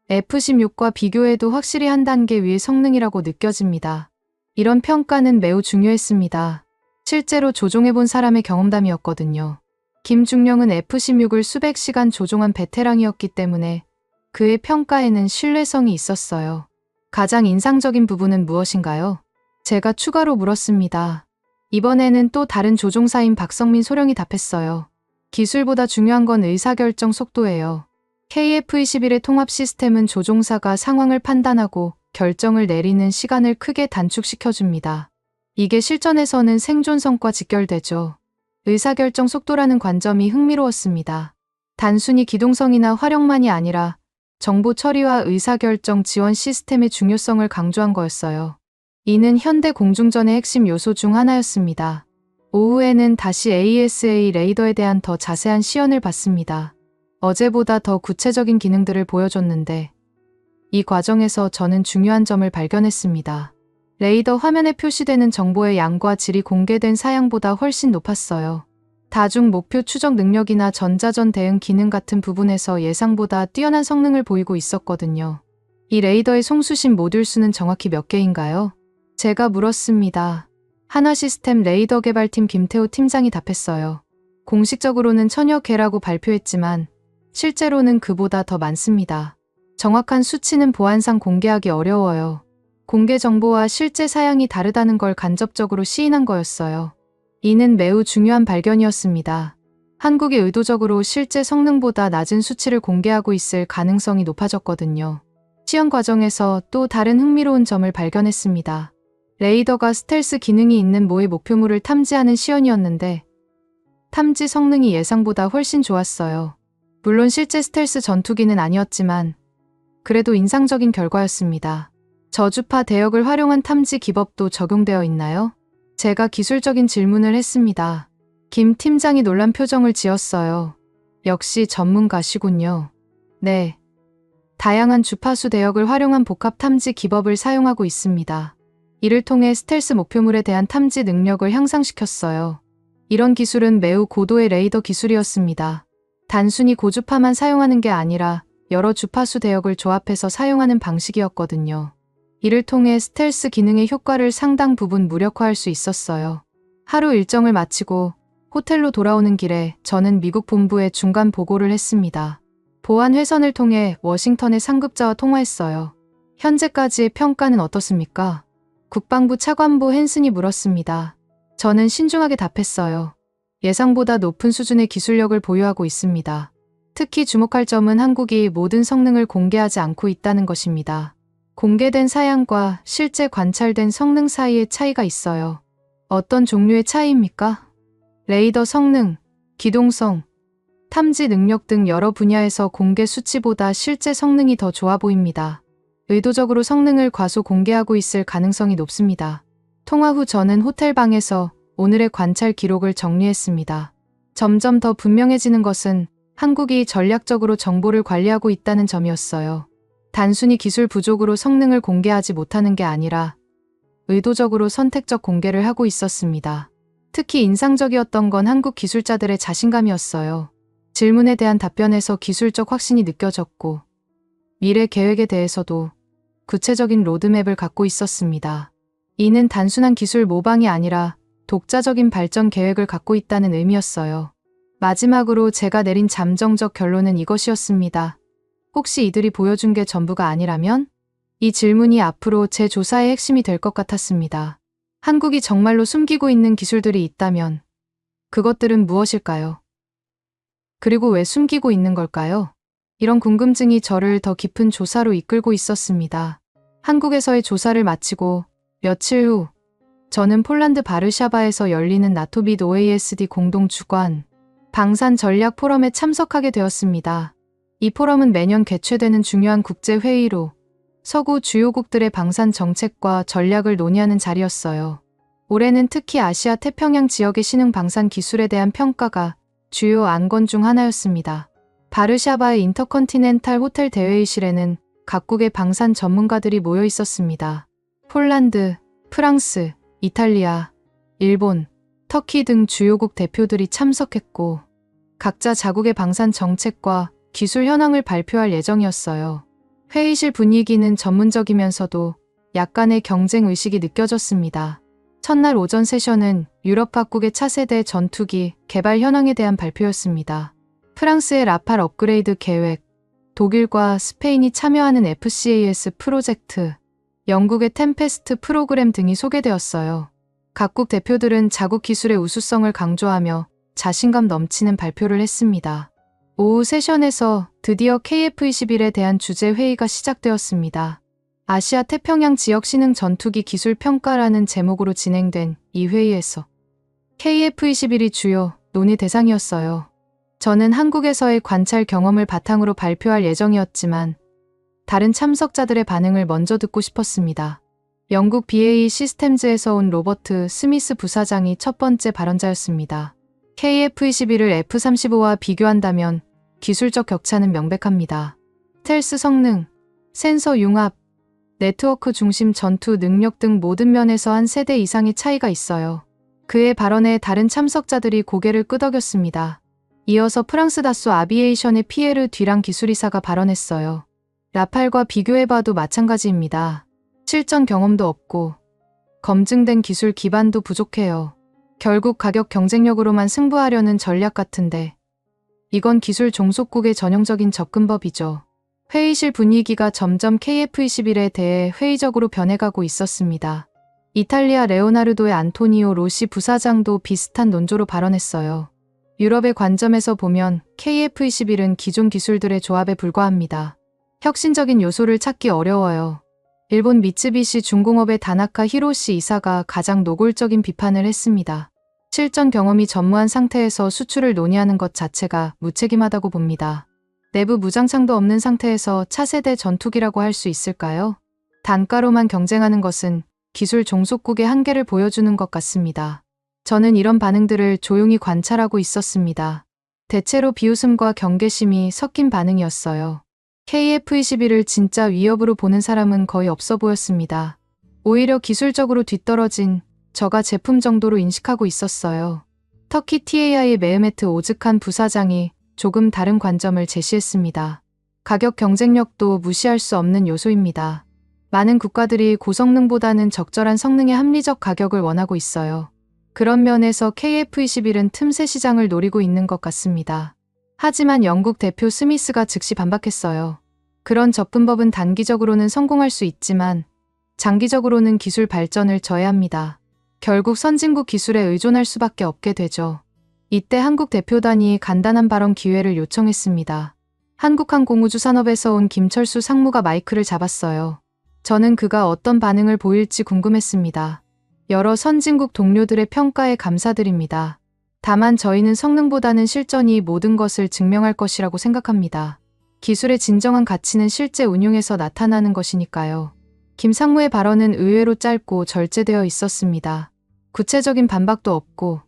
F-16과 비교해도 확실히 한 단계 위의 성능이라고 느껴집니다. 이런 평가는 매우 중요했습니다. 실제로 조종해본 사람의 경험담이었거든요. 김중령은 F-16을 수백 시간 조종한 베테랑이었기 때문에 그의 평가에는 신뢰성이 있었어요. 가장 인상적인 부분은 무엇인가요? 제가 추가로 물었습니다. 이번에는 또 다른 조종사인 박성민 소령이 답했어요. 기술보다 중요한 건 의사결정 속도예요. KF-21의 통합 시스템은 조종사가 상황을 판단하고 결정을 내리는 시간을 크게 단축시켜줍니다. 이게 실전에서는 생존성과 직결되죠. 의사결정 속도라는 관점이 흥미로웠습니다. 단순히 기동성이나 화력만이 아니라 정보 처리와 의사결정 지원 시스템의 중요성을 강조한 거였어요. 이는 현대 공중전의 핵심 요소 중 하나였습니다. 오후에는 다시 AESA 레이더에 대한 더 자세한 시연을 받습니다. 어제보다 더 구체적인 기능들을 보여줬는데 이 과정에서 저는 중요한 점을 발견했습니다. 레이더 화면에 표시되는 정보의 양과 질이 공개된 사양보다 훨씬 높았어요. 다중 목표 추적 능력이나 전자전 대응 기능 같은 부분에서 예상보다 뛰어난 성능을 보이고 있었거든요. 이 레이더의 송수신 모듈 수는 정확히 몇 개인가요? 제가 물었습니다. 한화시스템 레이더 개발팀 김태호 팀장이 답했어요. 공식적으로는 1000여 개라고 발표했지만 실제로는 그보다 더 많습니다. 정확한 수치는 보안상 공개하기 어려워요. 공개 정보와 실제 사양이 다르다는 걸 간접적으로 시인한 거였어요. 이는 매우 중요한 발견이었습니다. 한국이 의도적으로 실제 성능보다 낮은 수치를 공개하고 있을 가능성이 높아졌거든요. 시연 과정에서 또 다른 흥미로운 점을 발견했습니다. 레이더가 스텔스 기능이 있는 모의 목표물을 탐지하는 시연이었는데 탐지 성능이 예상보다 훨씬 좋았어요. 물론 실제 스텔스 전투기는 아니었지만 그래도 인상적인 결과였습니다. 저주파 대역을 활용한 탐지 기법도 적용되어 있나요? 제가 기술적인 질문을 했습니다. 김 팀장이 놀란 표정을 지었어요. 역시 전문가시군요. 네. 다양한 주파수 대역을 활용한 복합 탐지 기법을 사용하고 있습니다. 이를 통해 스텔스 목표물에 대한 탐지 능력을 향상시켰어요. 이런 기술은 매우 고도의 레이더 기술이었습니다. 단순히 고주파만 사용하는 게 아니라 여러 주파수 대역을 조합해서 사용하는 방식이었거든요. 이를 통해 스텔스 기능의 효과를 상당 부분 무력화할 수 있었어요. 하루 일정을 마치고 호텔로 돌아오는 길에 저는 미국 본부에 중간 보고를 했습니다. 보안 회선을 통해 워싱턴의 상급자와 통화했어요. 현재까지의 평가는 어떻습니까? 국방부 차관보 헨슨이 물었습니다. 저는 신중하게 답했어요. 예상보다 높은 수준의 기술력을 보유하고 있습니다. 특히 주목할 점은 한국이 모든 성능을 공개하지 않고 있다는 것입니다. 공개된 사양과 실제 관찰된 성능 사이의 차이가 있어요. 어떤 종류의 차이입니까? 레이더 성능, 기동성, 탐지 능력 등 여러 분야에서 공개 수치보다 실제 성능이 더 좋아 보입니다. 의도적으로 성능을 과소 공개하고 있을 가능성이 높습니다. 통화 후 저는 호텔 방에서 오늘의 관찰 기록을 정리했습니다. 점점 더 분명해지는 것은 한국이 전략적으로 정보를 관리하고 있다는 점이었어요. 단순히 기술 부족으로 성능을 공개하지 못하는 게 아니라 의도적으로 선택적 공개를 하고 있었습니다. 특히 인상적이었던 건 한국 기술자들의 자신감이었어요. 질문에 대한 답변에서 기술적 확신이 느껴졌고 미래 계획에 대해서도 구체적인 로드맵을 갖고 있었습니다. 이는 단순한 기술 모방이 아니라 독자적인 발전 계획을 갖고 있다는 의미였어요. 마지막으로 제가 내린 잠정적 결론은 이것이었습니다. 혹시 이들이 보여준 게 전부가 아니라면? 이 질문이 앞으로 제 조사의 핵심이 될 것 같았습니다. 한국이 정말로 숨기고 있는 기술들이 있다면 그것들은 무엇일까요? 그리고 왜 숨기고 있는 걸까요? 이런 궁금증이 저를 더 깊은 조사로 이끌고 있었습니다. 한국에서의 조사를 마치고 며칠 후 저는 폴란드 바르샤바에서 열리는 나토 및 OASD 공동 주관 방산 전략 포럼에 참석하게 되었습니다. 이 포럼은 매년 개최되는 중요한 국제 회의로 서구 주요국들의 방산 정책과 전략을 논의하는 자리였어요. 올해는 특히 아시아 태평양 지역의 신흥 방산 기술에 대한 평가가 주요 안건 중 하나였습니다. 바르샤바의 인터컨티넨탈 호텔 대회의실에는 각국의 방산 전문가들이 모여 있었습니다. 폴란드, 프랑스, 이탈리아, 일본, 터키 등 주요국 대표들이 참석했고 각자 자국의 방산 정책과 기술 현황을 발표할 예정이었어요. 회의실 분위기는 전문적이면서도 약간의 경쟁 의식이 느껴졌습니다. 첫날 오전 세션은 유럽 각국의 차세대 전투기 개발 현황에 대한 발표였습니다. 프랑스의 라팔 업그레이드 계획, 독일과 스페인이 참여하는 FCAS 프로젝트, 영국의 템페스트 프로그램 등이 소개되었어요. 각국 대표들은 자국 기술의 우수성을 강조하며 자신감 넘치는 발표를 했습니다. 오후 세션에서 드디어 KF-21에 대한 주제 회의가 시작되었습니다. 아시아 태평양 지역 신흥 전투기 기술 평가라는 제목으로 진행된 이 회의에서 KF-21이 주요 논의 대상이었어요. 저는 한국에서의 관찰 경험을 바탕으로 발표할 예정이었지만 다른 참석자들의 반응을 먼저 듣고 싶었습니다. 영국 BAE 시스템즈에서 온 로버트 스미스 부사장이 첫 번째 발언자였습니다. KF-21을 F-35와 비교한다면 기술적 격차는 명백합니다. 스텔스 성능, 센서 융합, 네트워크 중심 전투 능력 등 모든 면에서 한 세대 이상의 차이가 있어요. 그의 발언에 다른 참석자들이 고개를 끄덕였습니다. 이어서 프랑스 다소 아비에이션의 피에르 뒤랑 기술이사가 발언했어요. 라팔과 비교해봐도 마찬가지입니다. 실전 경험도 없고 검증된 기술 기반도 부족해요. 결국 가격 경쟁력으로만 승부하려는 전략 같은데 이건 기술 종속국의 전형적인 접근법이죠. 회의실 분위기가 점점 KF-21에 대해 회의적으로 변해가고 있었습니다. 이탈리아 레오나르도의 안토니오 로시 부사장도 비슷한 논조로 발언했어요. 유럽의 관점에서 보면 KF-21은 기존 기술들의 조합에 불과합니다. 혁신적인 요소를 찾기 어려워요. 일본 미쓰비시 중공업의 다나카 히로시 이사가 가장 노골적인 비판을 했습니다. 실전 경험이 전무한 상태에서 수출을 논의하는 것 자체가 무책임하다고 봅니다. 내부 무장창도 없는 상태에서 차세대 전투기라고 할 수 있을까요? 단가로만 경쟁하는 것은 기술 종속국의 한계를 보여주는 것 같습니다. 저는 이런 반응들을 조용히 관찰하고 있었습니다. 대체로 비웃음과 경계심이 섞인 반응이었어요. KF-21을 진짜 위협으로 보는 사람은 거의 없어 보였습니다. 오히려 기술적으로 뒤떨어진 저가 제품 정도로 인식하고 있었어요. 터키 TAI의 메흐메트 오즈칸 부사장이 조금 다른 관점을 제시했습니다. 가격 경쟁력도 무시할 수 없는 요소입니다. 많은 국가들이 고성능보다는 적절한 성능의 합리적 가격을 원하고 있어요. 그런 면에서 KF21은 틈새 시장을 노리고 있는 것 같습니다. 하지만 영국 대표 스미스가 즉시 반박했어요. 그런 접근법은 단기적으로는 성공할 수 있지만 장기적으로는 기술 발전을 저해합니다. 결국 선진국 기술에 의존할 수밖에 없게 되죠. 이때 한국 대표단이 간단한 발언 기회를 요청했습니다. 한국항공우주산업에서 온 김철수 상무가 마이크를 잡았어요. 저는 그가 어떤 반응을 보일지 궁금했습니다. 여러 선진국 동료들의 평가에 감사드립니다. 다만 저희는 성능보다는 실전이 모든 것을 증명할 것이라고 생각합니다. 기술의 진정한 가치는 실제 운용에서 나타나는 것이니까요. 김 상무의 발언은 의외로 짧고 절제되어 있었습니다. 구체적인 반박도 없고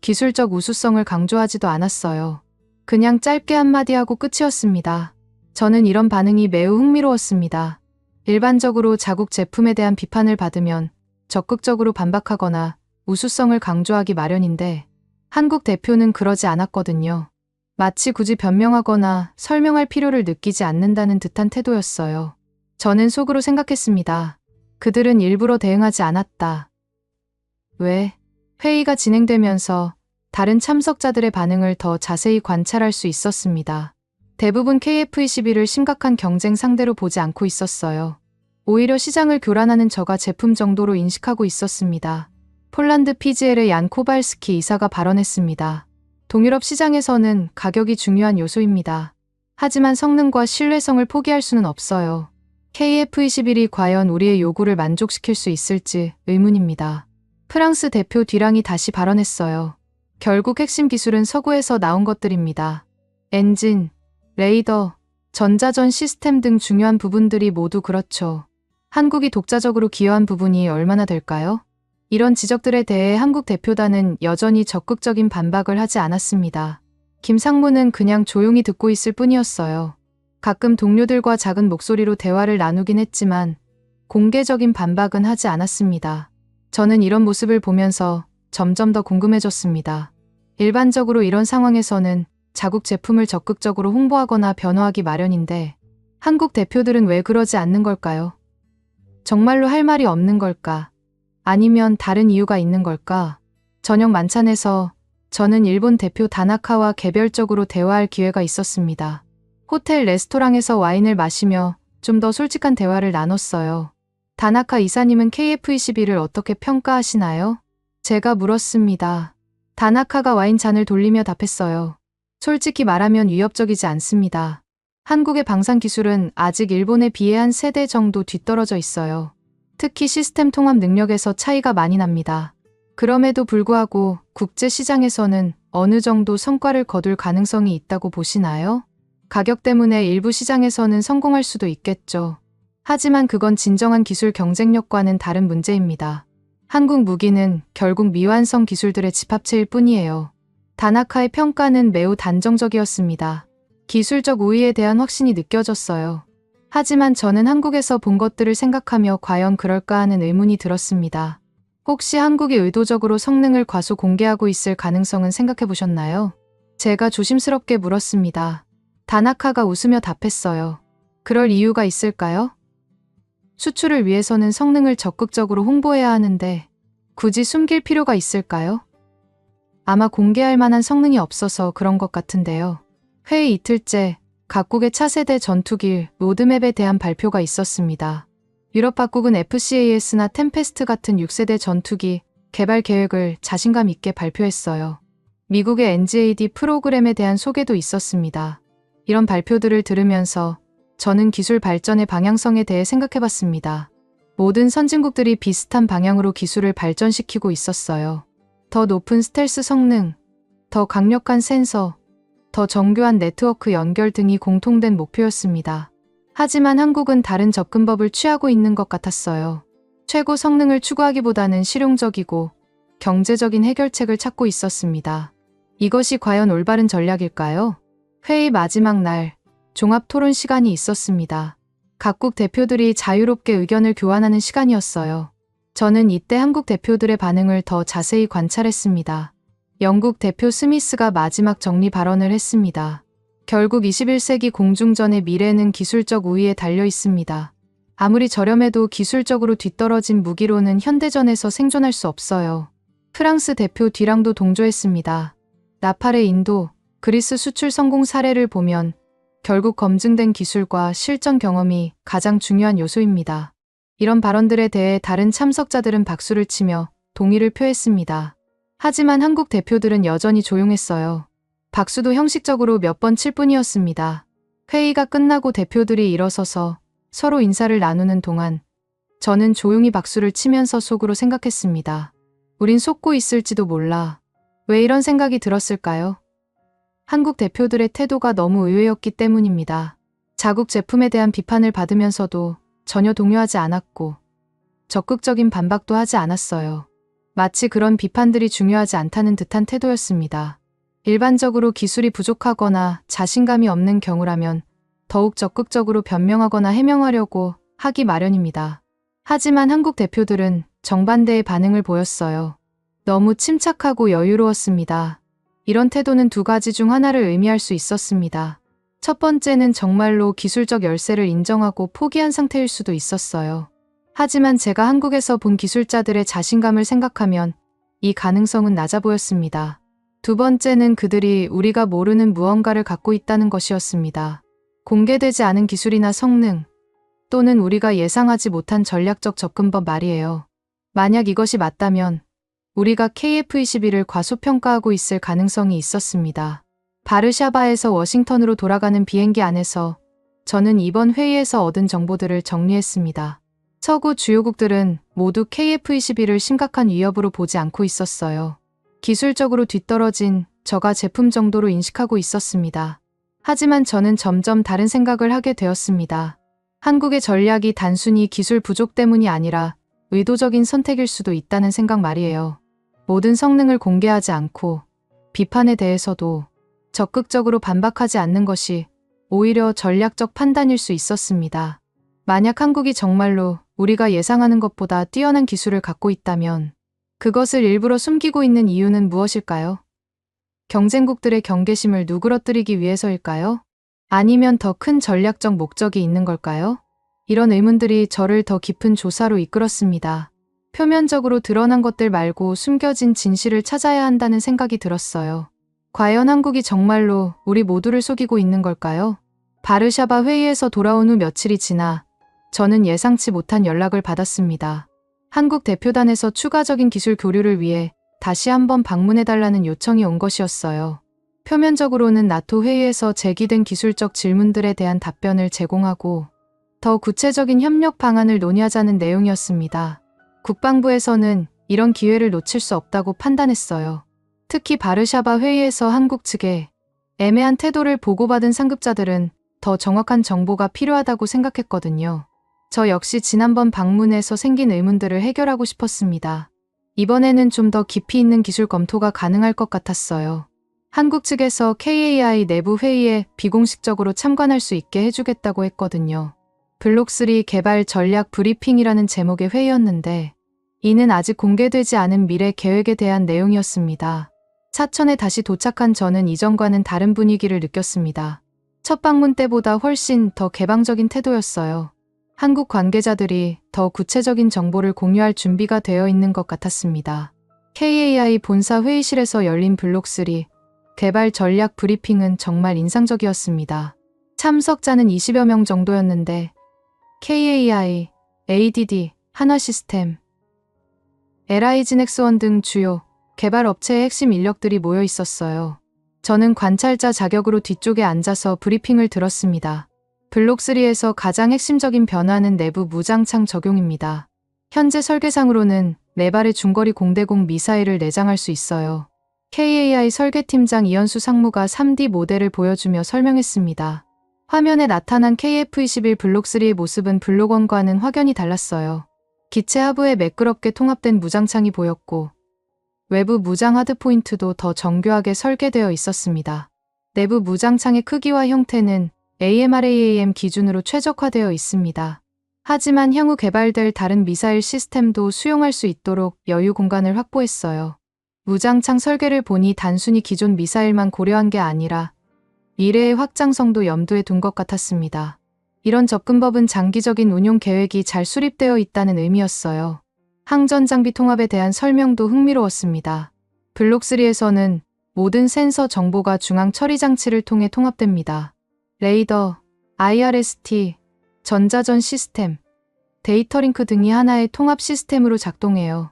기술적 우수성을 강조하지도 않았어요. 그냥 짧게 한마디 하고 끝이었습니다. 저는 이런 반응이 매우 흥미로웠습니다. 일반적으로 자국 제품에 대한 비판을 받으면 적극적으로 반박하거나 우수성을 강조하기 마련인데 한국 대표는 그러지 않았거든요. 마치 굳이 변명하거나 설명할 필요를 느끼지 않는다는 듯한 태도였어요. 저는 속으로 생각했습니다. 그들은 일부러 대응하지 않았다. 왜? 회의가 진행되면서 다른 참석자들의 반응을 더 자세히 관찰할 수 있었습니다. 대부분 KF21을 심각한 경쟁 상대로 보지 않고 있었어요. 오히려 시장을 교란하는 저가 제품 정도로 인식하고 있었습니다. 폴란드 PGL의 얀 코발스키 이사가 발언했습니다. 동유럽 시장에서는 가격이 중요한 요소입니다. 하지만 성능과 신뢰성을 포기할 수는 없어요. KF21이 과연 우리의 요구를 만족시킬 수 있을지 의문입니다. 프랑스 대표 듀랑이 다시 발언했어요. 결국 핵심 기술은 서구에서 나온 것들입니다. 엔진, 레이더, 전자전 시스템 등 중요한 부분들이 모두 그렇죠. 한국이 독자적으로 기여한 부분이 얼마나 될까요? 이런 지적들에 대해 한국 대표단은 여전히 적극적인 반박을 하지 않았습니다. 김 상무는 그냥 조용히 듣고 있을 뿐이었어요. 가끔 동료들과 작은 목소리로 대화를 나누긴 했지만 공개적인 반박은 하지 않았습니다. 저는 이런 모습을 보면서 점점 더 궁금해졌습니다. 일반적으로 이런 상황에서는 자국 제품을 적극적으로 홍보하거나 변호하기 마련인데 한국 대표들은 왜 그러지 않는 걸까요? 정말로 할 말이 없는 걸까? 아니면 다른 이유가 있는 걸까? 저녁 만찬에서 저는 일본 대표 다나카와 개별적으로 대화할 기회가 있었습니다. 호텔 레스토랑에서 와인을 마시며 좀 더 솔직한 대화를 나눴어요. 다나카 이사님은 KF21을 어떻게 평가하시나요? 제가 물었습니다. 다나카가 와인 잔을 돌리며 답했어요. 솔직히 말하면 위협적이지 않습니다. 한국의 방산 기술은 아직 일본에 비해 한 세대 정도 뒤떨어져 있어요. 특히 시스템 통합 능력에서 차이가 많이 납니다. 그럼에도 불구하고 국제 시장에서는 어느 정도 성과를 거둘 가능성이 있다고 보시나요? 가격 때문에 일부 시장에서는 성공할 수도 있겠죠. 하지만 그건 진정한 기술 경쟁력과는 다른 문제입니다. 한국 무기는 결국 미완성 기술들의 집합체일 뿐이에요. 다나카의 평가는 매우 단정적이었습니다. 기술적 우위에 대한 확신이 느껴졌어요. 하지만 저는 한국에서 본 것들을 생각하며 과연 그럴까 하는 의문이 들었습니다. 혹시 한국이 의도적으로 성능을 과소 공개하고 있을 가능성은 생각해 보셨나요? 제가 조심스럽게 물었습니다. 다나카가 웃으며 답했어요. 그럴 이유가 있을까요? 수출을 위해서는 성능을 적극적으로 홍보해야 하는데 굳이 숨길 필요가 있을까요? 아마 공개할 만한 성능이 없어서 그런 것 같은데요. 회의 이틀째 각국의 차세대 전투기 로드맵에 대한 발표가 있었습니다. 유럽 각국은 FCAS나 템페스트 같은 6세대 전투기 개발 계획을 자신감 있게 발표했어요. 미국의 NGAD 프로그램에 대한 소개도 있었습니다. 이런 발표들을 들으면서 저는 기술 발전의 방향성에 대해 생각해봤습니다. 모든 선진국들이 비슷한 방향으로 기술을 발전시키고 있었어요. 더 높은 스텔스 성능, 더 강력한 센서, 더 정교한 네트워크 연결 등이 공통된 목표였습니다. 하지만 한국은 다른 접근법을 취하고 있는 것 같았어요. 최고 성능을 추구하기보다는 실용적이고 경제적인 해결책을 찾고 있었습니다. 이것이 과연 올바른 전략일까요? 회의 마지막 날, 종합 토론 시간이 있었습니다. 각국 대표들이 자유롭게 의견을 교환하는 시간이었어요. 저는 이때 한국 대표들의 반응을 더 자세히 관찰했습니다. 영국 대표 스미스가 마지막 정리 발언을 했습니다. 결국 21세기 공중전의 미래는 기술적 우위에 달려 있습니다. 아무리 저렴해도 기술적으로 뒤떨어진 무기로는 현대전에서 생존할 수 없어요. 프랑스 대표 뒤랑도 동조했습니다. 나팔의 인도, 그리스 수출 성공 사례를 보면 결국 검증된 기술과 실전 경험이 가장 중요한 요소입니다. 이런 발언들에 대해 다른 참석자들은 박수를 치며 동의를 표했습니다. 하지만 한국 대표들은 여전히 조용했어요. 박수도 형식적으로 몇 번 칠 뿐이었습니다. 회의가 끝나고 대표들이 일어서서 서로 인사를 나누는 동안 저는 조용히 박수를 치면서 속으로 생각했습니다. 우린 속고 있을지도 몰라. 왜 이런 생각이 들었을까요? 한국 대표들의 태도가 너무 의외였기 때문입니다. 자국 제품에 대한 비판을 받으면서도 전혀 동요하지 않았고 적극적인 반박도 하지 않았어요. 마치 그런 비판들이 중요하지 않다는 듯한 태도였습니다. 일반적으로 기술이 부족하거나 자신감이 없는 경우라면 더욱 적극적으로 변명하거나 해명하려고 하기 마련입니다. 하지만 한국 대표들은 정반대의 반응을 보였어요. 너무 침착하고 여유로웠습니다. 이런 태도는 두 가지 중 하나를 의미할 수 있었습니다. 첫 번째는 정말로 기술적 열세를 인정하고 포기한 상태일 수도 있었어요. 하지만 제가 한국에서 본 기술자들의 자신감을 생각하면 이 가능성은 낮아 보였습니다. 두 번째는 그들이 우리가 모르는 무언가를 갖고 있다는 것이었습니다. 공개되지 않은 기술이나 성능, 또는 우리가 예상하지 못한 전략적 접근법 말이에요. 만약 이것이 맞다면 우리가 KF-21을 과소평가하고 있을 가능성이 있었습니다. 바르샤바에서 워싱턴으로 돌아가는 비행기 안에서 저는 이번 회의에서 얻은 정보들을 정리했습니다. 서구 주요국들은 모두 KF-21을 심각한 위협으로 보지 않고 있었어요. 기술적으로 뒤떨어진 저가 제품 정도로 인식하고 있었습니다. 하지만 저는 점점 다른 생각을 하게 되었습니다. 한국의 전략이 단순히 기술 부족 때문이 아니라 의도적인 선택일 수도 있다는 생각 말이에요. 모든 성능을 공개하지 않고 비판에 대해서도 적극적으로 반박하지 않는 것이 오히려 전략적 판단일 수 있었습니다. 만약 한국이 정말로 우리가 예상하는 것보다 뛰어난 기술을 갖고 있다면 그것을 일부러 숨기고 있는 이유는 무엇일까요? 경쟁국들의 경계심을 누그러뜨리기 위해서일까요? 아니면 더 큰 전략적 목적이 있는 걸까요? 이런 의문들이 저를 더 깊은 조사로 이끌었습니다. 표면적으로 드러난 것들 말고 숨겨진 진실을 찾아야 한다는 생각이 들었어요. 과연 한국이 정말로 우리 모두를 속이고 있는 걸까요? 바르샤바 회의에서 돌아온 후 며칠이 지나 저는 예상치 못한 연락을 받았습니다. 한국 대표단에서 추가적인 기술 교류를 위해 다시 한번 방문해달라는 요청이 온 것이었어요. 표면적으로는 나토 회의에서 제기된 기술적 질문들에 대한 답변을 제공하고 더 구체적인 협력 방안을 논의하자는 내용이었습니다. 국방부에서는 이런 기회를 놓칠 수 없다고 판단했어요. 특히 바르샤바 회의에서 한국 측에 애매한 태도를 보고받은 상급자들은 더 정확한 정보가 필요하다고 생각했거든요. 저 역시 지난번 방문에서 생긴 의문들을 해결하고 싶었습니다. 이번에는 좀 더 깊이 있는 기술 검토가 가능할 것 같았어요. 한국 측에서 KAI 내부 회의에 비공식적으로 참관할 수 있게 해주겠다고 했거든요. 블록3 개발 전략 브리핑이라는 제목의 회의였는데 이는 아직 공개되지 않은 미래 계획에 대한 내용이었습니다. 사천에 다시 도착한 저는 이전과는 다른 분위기를 느꼈습니다. 첫 방문 때보다 훨씬 더 개방적인 태도였어요. 한국 관계자들이 더 구체적인 정보를 공유할 준비가 되어 있는 것 같았습니다. KAI 본사 회의실에서 열린 블록3 개발 전략 브리핑은 정말 인상적이었습니다. 참석자는 20여 명 정도였는데 KAI, ADD, 한화시스템, LIG넥스원 등 주요 개발 업체의 핵심 인력들이 모여 있었어요. 저는 관찰자 자격으로 뒤쪽에 앉아서 브리핑을 들었습니다. 블록3에서 가장 핵심적인 변화는 내부 무장창 적용입니다. 현재 설계상으로는 4발의 중거리 공대공 미사일을 내장할 수 있어요. KAI 설계팀장 이현수 상무가 3D 모델을 보여주며 설명했습니다. 화면에 나타난 KF-21 블록3의 모습은 블록1과는 확연히 달랐어요. 기체 하부에 매끄럽게 통합된 무장창이 보였고 외부 무장 하드포인트도 더 정교하게 설계되어 있었습니다. 내부 무장창의 크기와 형태는 AMRAAM 기준으로 최적화되어 있습니다. 하지만 향후 개발될 다른 미사일 시스템도 수용할 수 있도록 여유 공간을 확보했어요. 무장창 설계를 보니 단순히 기존 미사일만 고려한 게 아니라 미래의 확장성도 염두에 둔 것 같았습니다. 이런 접근법은 장기적인 운용 계획이 잘 수립되어 있다는 의미였어요. 항전 장비 통합에 대한 설명도 흥미로웠습니다. 블록3에서는 모든 센서 정보가 중앙 처리 장치를 통해 통합됩니다. 레이더, IRST, 전자전 시스템, 데이터 링크 등이 하나의 통합 시스템으로 작동해요.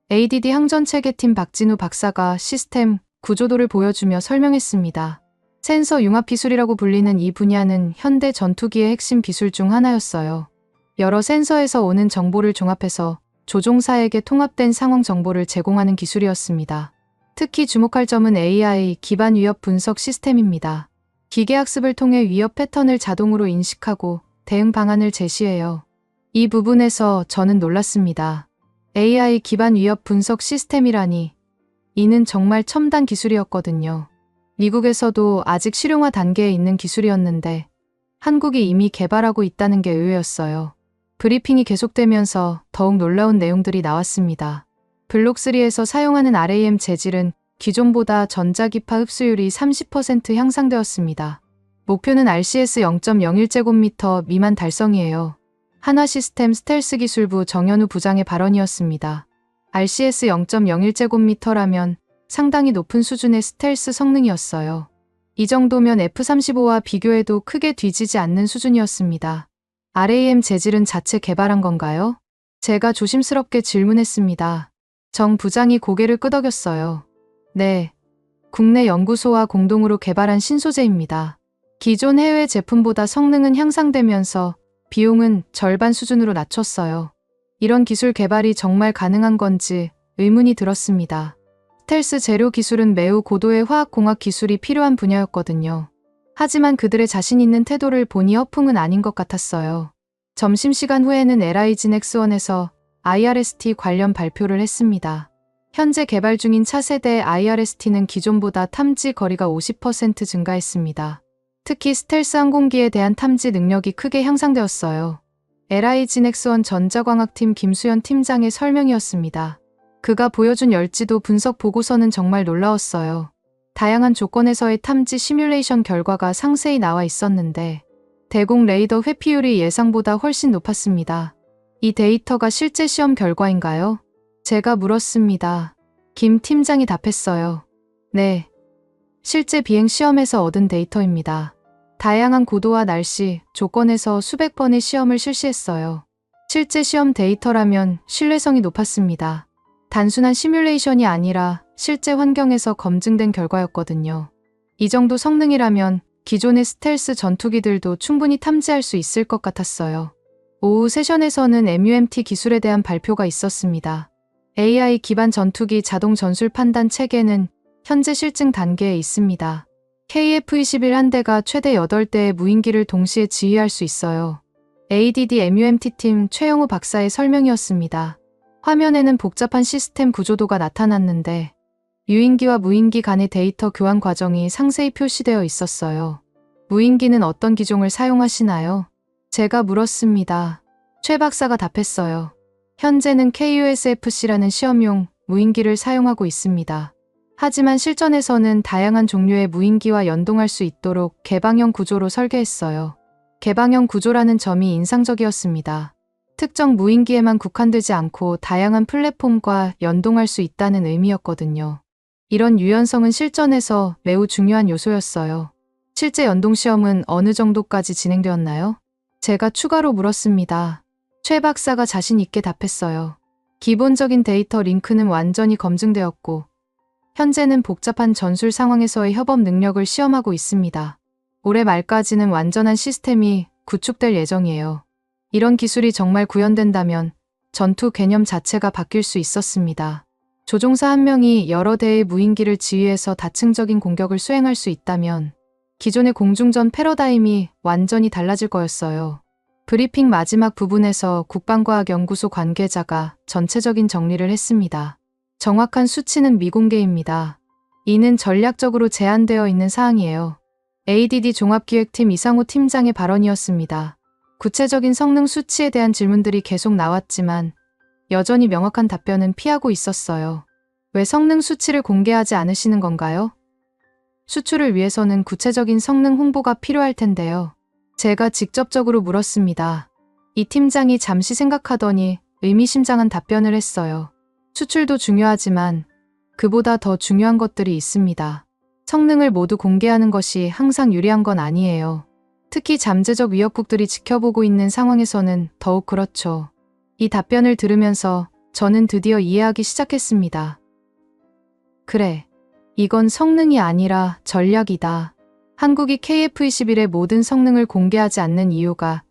ADD 항전체계팀 박진우 박사가 시스템 구조도를 보여주며 설명했습니다. 센서 융합 기술이라고 불리는 이 분야는 현대 전투기의 핵심 기술 중 하나였어요. 여러 센서에서 오는 정보를 종합해서 조종사에게 통합된 상황 정보를 제공하는 기술이었습니다. 특히 주목할 점은 AI 기반 위협 분석 시스템입니다. 기계학습을 통해 위협 패턴을 자동으로 인식하고 대응 방안을 제시해요. 이 부분에서 저는 놀랐습니다. AI 기반 위협 분석 시스템이라니, 이는 정말 첨단 기술이었거든요. 미국에서도 아직 실용화 단계에 있는 기술이었는데 한국이 이미 개발하고 있다는 게 의외였어요. 브리핑이 계속되면서 더욱 놀라운 내용들이 나왔습니다. 블록3에서 사용하는 RAM 재질은 기존보다 전자기파 흡수율이 30% 향상되었습니다. 목표는 RCS 0.01제곱미터 미만 달성이에요. 한화시스템 스텔스 기술부 정현우 부장의 발언이었습니다. RCS 0.01제곱미터라면 상당히 높은 수준의 스텔스 성능이었어요. 이 정도면 F-35와 비교해도 크게 뒤지지 않는 수준이었습니다. RAM 재질은 자체 개발한 건가요? 제가 조심스럽게 질문했습니다. 정 부장이 고개를 끄덕였어요. 네, 국내 연구소와 공동으로 개발한 신소재입니다. 기존 해외 제품보다 성능은 향상되면서 비용은 절반 수준으로 낮췄어요. 이런 기술 개발이 정말 가능한 건지 의문이 들었습니다. 스텔스 재료 기술은 매우 고도의 화학공학 기술이 필요한 분야였거든요. 하지만 그들의 자신 있는 태도를 보니 허풍은 아닌 것 같았어요. 점심시간 후에는 LIG 넥스원에서 IRST 관련 발표를 했습니다. 현재 개발 중인 차세대 IRST는 기존보다 탐지 거리가 50% 증가했습니다. 특히 스텔스 항공기에 대한 탐지 능력이 크게 향상되었어요. LIG 넥스원 전자광학팀 김수연 팀장의 설명이었습니다. 그가 보여준 열지도 분석 보고서는 정말 놀라웠어요. 다양한 조건에서의 탐지 시뮬레이션 결과가 상세히 나와 있었는데 대공 레이더 회피율이 예상보다 훨씬 높았습니다. 이 데이터가 실제 시험 결과인가요? 제가 물었습니다. 김 팀장이 답했어요. 네, 실제 비행 시험에서 얻은 데이터입니다. 다양한 고도와 날씨, 조건에서 수백 번의 시험을 실시했어요. 실제 시험 데이터라면 신뢰성이 높았습니다. 단순한 시뮬레이션이 아니라 실제 환경에서 검증된 결과였거든요. 이 정도 성능이라면 기존의 스텔스 전투기들도 충분히 탐지할 수 있을 것 같았어요. 오후 세션에서는 MUMT 기술에 대한 발표가 있었습니다. AI 기반 전투기 자동 전술 판단 체계는 현재 실증 단계에 있습니다. KF-21 한 대가 최대 8대의 무인기를 동시에 지휘할 수 있어요. ADD MUMT팀 최영우 박사의 설명이었습니다. 화면에는 복잡한 시스템 구조도가 나타났는데 유인기와 무인기 간의 데이터 교환 과정이 상세히 표시되어 있었어요. 무인기는 어떤 기종을 사용하시나요? 제가 물었습니다. 최 박사가 답했어요. 현재는 KUSFC라는 시험용 무인기를 사용하고 있습니다. 하지만 실전에서는 다양한 종류의 무인기와 연동할 수 있도록 개방형 구조로 설계했어요. 개방형 구조라는 점이 인상적이었습니다. 특정 무인기에만 국한되지 않고 다양한 플랫폼과 연동할 수 있다는 의미였거든요. 이런 유연성은 실전에서 매우 중요한 요소였어요. 실제 연동 시험은 어느 정도까지 진행되었나요? 제가 추가로 물었습니다. 최 박사가 자신 있게 답했어요. 기본적인 데이터 링크는 완전히 검증되었고 현재는 복잡한 전술 상황에서의 협업 능력을 시험하고 있습니다. 올해 말까지는 완전한 시스템이 구축될 예정이에요. 이런 기술이 정말 구현된다면 전투 개념 자체가 바뀔 수 있었습니다. 조종사 한 명이 여러 대의 무인기를 지휘해서 다층적인 공격을 수행할 수 있다면 기존의 공중전 패러다임이 완전히 달라질 거였어요. 브리핑 마지막 부분에서 국방과학연구소 관계자가 전체적인 정리를 했습니다. 정확한 수치는 미공개입니다. 이는 전략적으로 제한되어 있는 사항이에요. ADD 종합기획팀 이상호 팀장의 발언이었습니다. 구체적인 성능 수치에 대한 질문들이 계속 나왔지만 여전히 명확한 답변은 피하고 있었어요. 왜 성능 수치를 공개하지 않으시는 건가요? 수출을 위해서는 구체적인 성능 홍보가 필요할 텐데요. 제가 직접적으로 물었습니다. 이 팀장이 잠시 생각하더니 의미심장한 답변을 했어요. 수출도 중요하지만 그보다 더 중요한 것들이 있습니다. 성능을 모두 공개하는 것이 항상 유리한 건 아니에요. 특히 잠재적 위협국들이 지켜보고 있는 상황에서는 더욱 그렇죠. 이 답변을 들으면서 저는 드디어 이해하기 시작했습니다. 그래, 이건 성능이 아니라 전략이다. 한국이 KF-21의 모든 성능을 공개하지 않는 이유가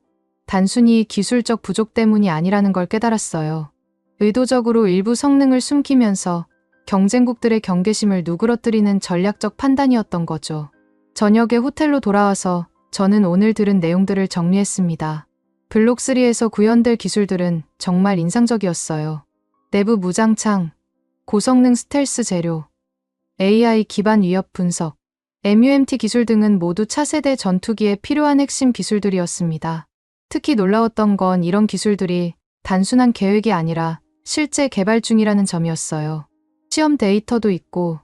단순히 기술적 부족 때문이 아니라는 걸 깨달았어요. 의도적으로 일부 성능을 숨기면서 경쟁국들의 경계심을 누그러뜨리는 전략적 판단이었던 거죠. 저녁에 호텔로 돌아와서 저는 오늘 들은 내용들을 정리했습니다. 블록3에서 구현될 기술들은 정말 인상적이었어요. 내부 무장창, 고성능 스텔스 재료, AI 기반 위협 분석, MUMT 기술 등은 모두 차세대 전투기에 필요한 핵심 기술들이었습니다. 특히 놀라웠던 건 이런 기술들이 단순한 계획이 아니라 실제 개발 중이라는 점이었어요. 시험 데이터도 있고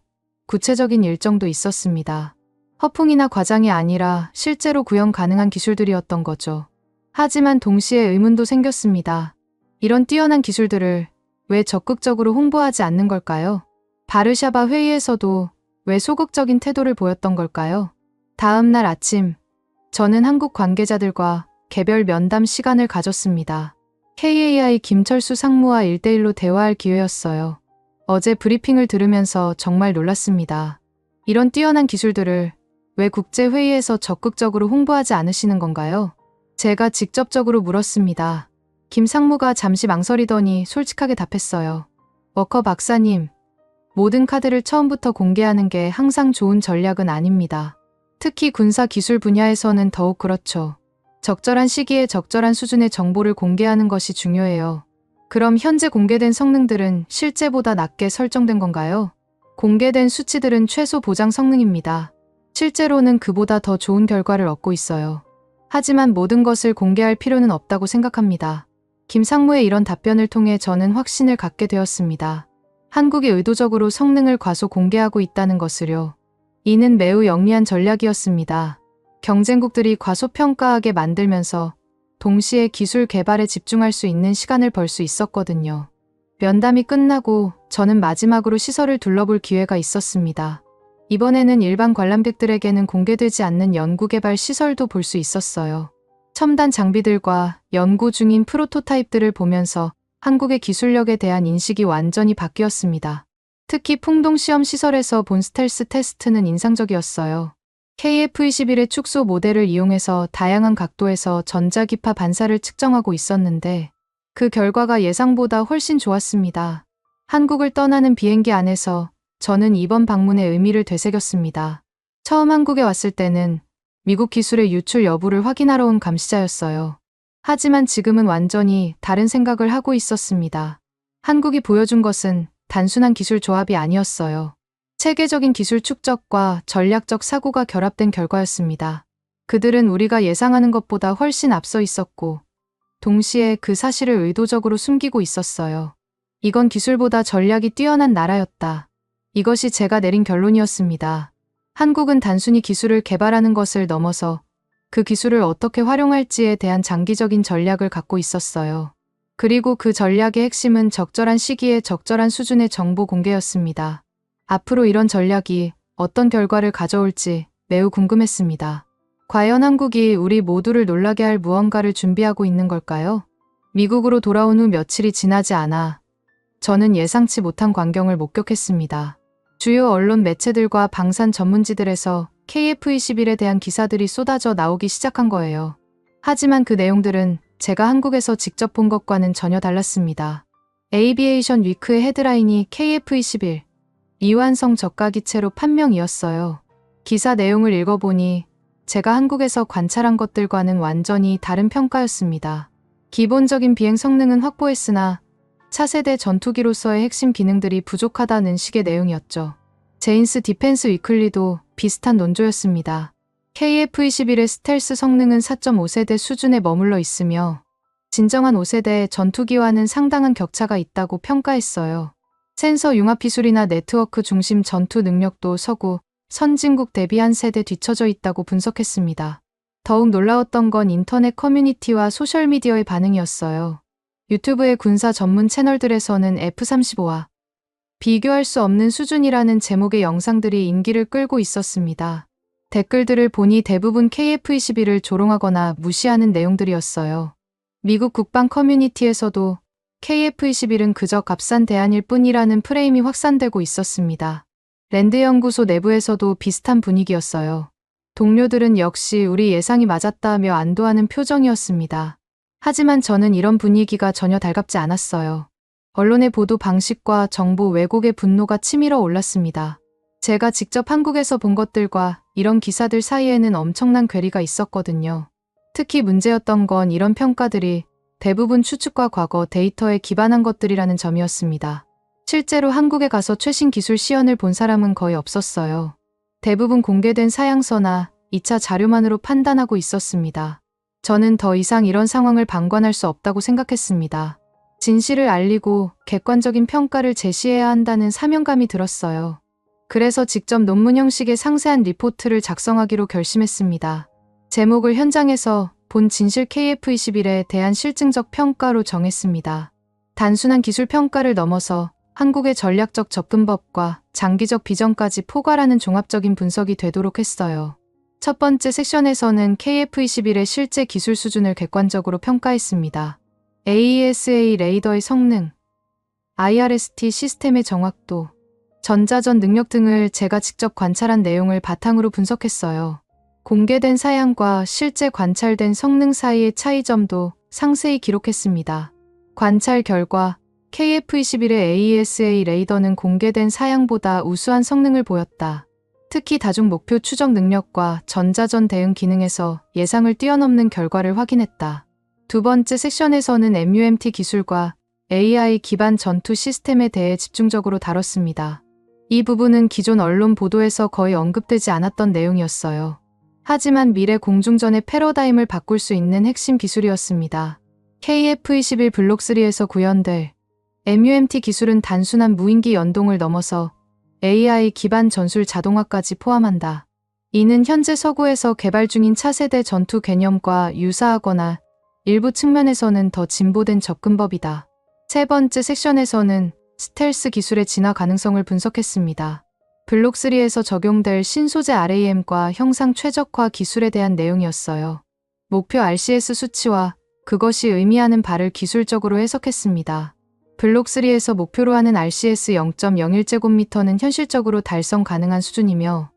구체적인 일정도 있었습니다. 허풍이나 과장이 아니라 실제로 구현 가능한 기술들이었던 거죠. 하지만 동시에 의문도 생겼습니다. 이런 뛰어난 기술들을 왜 적극적으로 홍보하지 않는 걸까요? 바르샤바 회의에서도 왜 소극적인 태도를 보였던 걸까요? 다음 날 아침, 저는 한국 관계자들과 개별 면담 시간을 가졌습니다. KAI 김철수 상무와 1대1로 대화할 기회였어요. 어제 브리핑을 들으면서 정말 놀랐습니다. 이런 뛰어난 기술들을 왜 국제회의에서 적극적으로 홍보하지 않으시는 건가요? 제가 직접적으로 물었습니다. 김 상무가 잠시 망설이더니 솔직하게 답했어요. 워커 박사님, 모든 카드를 처음부터 공개하는 게 항상 좋은 전략은 아닙니다. 특히 군사 기술 분야에서는 더욱 그렇죠. 적절한 시기에 적절한 수준의 정보를 공개하는 것이 중요해요. 그럼 현재 공개된 성능들은 실제보다 낮게 설정된 건가요? 공개된 수치들은 최소 보장 성능입니다. 실제로는 그보다 더 좋은 결과를 얻고 있어요. 하지만 모든 것을 공개할 필요는 없다고 생각합니다. 김 상무의 이런 답변을 통해 저는 확신을 갖게 되었습니다. 한국이 의도적으로 성능을 과소 공개하고 있다는 것을요. 이는 매우 영리한 전략이었습니다. 경쟁국들이 과소평가하게 만들면서 동시에 기술 개발에 집중할 수 있는 시간을 벌 수 있었거든요. 면담이 끝나고 저는 마지막으로 시설을 둘러볼 기회가 있었습니다. 이번에는 일반 관람객들에게는 공개되지 않는 연구개발 시설도 볼 수 있었어요. 첨단 장비들과 연구 중인 프로토타입들을 보면서 한국의 기술력에 대한 인식이 완전히 바뀌었습니다. 특히 풍동 시험 시설에서 본 스텔스 테스트는 인상적이었어요. KF-21의 축소 모델을 이용해서 다양한 각도에서 전자기파 반사를 측정하고 있었는데 그 결과가 예상보다 훨씬 좋았습니다. 한국을 떠나는 비행기 안에서 저는 이번 방문의 의미를 되새겼습니다. 처음 한국에 왔을 때는 미국 기술의 유출 여부를 확인하러 온 감시자였어요. 하지만 지금은 완전히 다른 생각을 하고 있었습니다. 한국이 보여준 것은 단순한 기술 조합이 아니었어요. 체계적인 기술 축적과 전략적 사고가 결합된 결과였습니다. 그들은 우리가 예상하는 것보다 훨씬 앞서 있었고 동시에 그 사실을 의도적으로 숨기고 있었어요. 이건 기술보다 전략이 뛰어난 나라였다. 이것이 제가 내린 결론이었습니다. 한국은 단순히 기술을 개발하는 것을 넘어서 그 기술을 어떻게 활용할지에 대한 장기적인 전략을 갖고 있었어요. 그리고 그 전략의 핵심은 적절한 시기에 적절한 수준의 정보 공개였습니다. 앞으로 이런 전략이 어떤 결과를 가져올지 매우 궁금했습니다. 과연 한국이 우리 모두를 놀라게 할 무언가를 준비하고 있는 걸까요? 미국으로 돌아온 후 며칠이 지나지 않아 저는 예상치 못한 광경을 목격했습니다. 주요 언론 매체들과 방산 전문지들에서 KF-21에 대한 기사들이 쏟아져 나오기 시작한 거예요. 하지만 그 내용들은 제가 한국에서 직접 본 것과는 전혀 달랐습니다. 에이비에이션 위크의 헤드라인이 KF-21 이완성 저가기체로 판명이었어요. 기사 내용을 읽어보니 제가 한국에서 관찰한 것들과는 완전히 다른 평가였습니다. 기본적인 비행 성능은 확보했으나 차세대 전투기로서의 핵심 기능들이 부족하다는 식의 내용이었죠. 제인스 디펜스 위클리도 비슷한 논조였습니다. KF-21의 스텔스 성능은 4.5세대 수준에 머물러 있으며 진정한 5세대 전투기와는 상당한 격차가 있다고 평가했어요. 센서 융합 기술이나 네트워크 중심 전투 능력도 서구, 선진국 대비 한 세대 뒤처져 있다고 분석했습니다. 더욱 놀라웠던 건 인터넷 커뮤니티와 소셜미디어의 반응이었어요. 유튜브의 군사 전문 채널들에서는 F-35와 비교할 수 없는 수준이라는 제목의 영상들이 인기를 끌고 있었습니다. 댓글들을 보니 대부분 KF-21을 조롱하거나 무시하는 내용들이었어요. 미국 국방 커뮤니티에서도 KF-21은 그저 값싼 대안일 뿐이라는 프레임이 확산되고 있었습니다. 랜드 연구소 내부에서도 비슷한 분위기였어요. 동료들은 역시 우리 예상이 맞았다며 안도하는 표정이었습니다. 하지만 저는 이런 분위기가 전혀 달갑지 않았어요. 언론의 보도 방식과 정보 왜곡의 분노가 치밀어 올랐습니다. 제가 직접 한국에서 본 것들과 이런 기사들 사이에는 엄청난 괴리가 있었거든요. 특히 문제였던 건 이런 평가들이 대부분 추측과 과거 데이터에 기반한 것들이라는 점이었습니다. 실제로 한국에 가서 최신 기술 시연을 본 사람은 거의 없었어요. 대부분 공개된 사양서나 2차 자료만으로 판단하고 있었습니다. 저는 더 이상 이런 상황을 방관할 수 없다고 생각했습니다. 진실을 알리고 객관적인 평가를 제시해야 한다는 사명감이 들었어요. 그래서 직접 논문 형식의 상세한 리포트를 작성하기로 결심했습니다. 제목을 현장에서 본 진실 KF-21에 대한 실증적 평가로 정했습니다. 단순한 기술 평가를 넘어서 한국의 전략적 접근법과 장기적 비전까지 포괄하는 종합적인 분석이 되도록 했어요. 첫 번째 섹션에서는 KF-21의 실제 기술 수준을 객관적으로 평가했습니다. AESA 레이더의 성능, IRST 시스템의 정확도, 전자전 능력 등을 제가 직접 관찰한 내용을 바탕으로 분석했어요. 공개된 사양과 실제 관찰된 성능 사이의 차이점도 상세히 기록했습니다. 관찰 결과 KF-21의 AESA 레이더는 공개된 사양보다 우수한 성능을 보였다. 특히 다중 목표 추적 능력과 전자전 대응 기능에서 예상을 뛰어넘는 결과를 확인했다. 두 번째 섹션에서는 MUMT 기술과 AI 기반 전투 시스템에 대해 집중적으로 다뤘습니다. 이 부분은 기존 언론 보도에서 거의 언급되지 않았던 내용이었어요. 하지만 미래 공중전의 패러다임을 바꿀 수 있는 핵심 기술이었습니다. KF-21 블록3에서 구현될 MUMT 기술은 단순한 무인기 연동을 넘어서 AI 기반 전술 자동화까지 포함한다. 이는 현재 서구에서 개발 중인 차세대 전투 개념과 유사하거나 일부 측면에서는 더 진보된 접근법이다. 세 번째 섹션에서는 스텔스 기술의 진화 가능성을 분석했습니다. 블록3에서 적용될 신소재 RAM과 형상 최적화 기술에 대한 내용이었어요. 목표 RCS 수치와 그것이 의미하는 바를 기술적으로 해석했습니다. 블록3에서 목표로 하는 RCS 0.01제곱미터는 현실적으로 달성 가능한 수준이며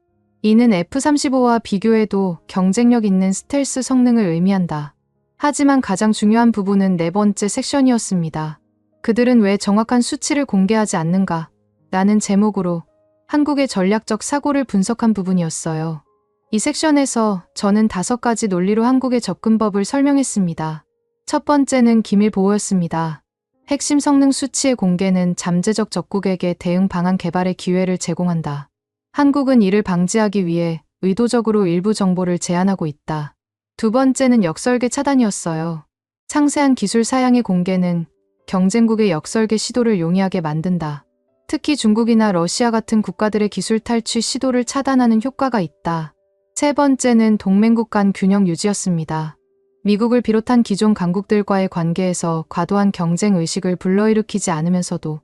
이는 F-35와 비교해도 경쟁력 있는 스텔스 성능을 의미한다. 하지만 가장 중요한 부분은 네 번째 섹션이었습니다. 그들은 왜 정확한 수치를 공개하지 않는가? 라는 제목으로 한국의 전략적 사고를 분석한 부분이었어요. 이 섹션에서 저는 5가지 논리로 한국의 접근법을 설명했습니다. 첫 번째는 기밀 보호였습니다. 핵심 성능 수치의 공개는 잠재적 적국에게 대응 방안 개발의 기회를 제공한다. 한국은 이를 방지하기 위해 의도적으로 일부 정보를 제한하고 있다. 두 번째는 역설계 차단이었어요. 상세한 기술 사양의 공개는 경쟁국의 역설계 시도를 용이하게 만든다. 특히 중국이나 러시아 같은 국가들의 기술 탈취 시도를 차단하는 효과가 있다. 세 번째는 동맹국 간 균형 유지였습니다. 미국을 비롯한 기존 강국들과의 관계에서 과도한 경쟁 의식을 불러일으키지 않으면서도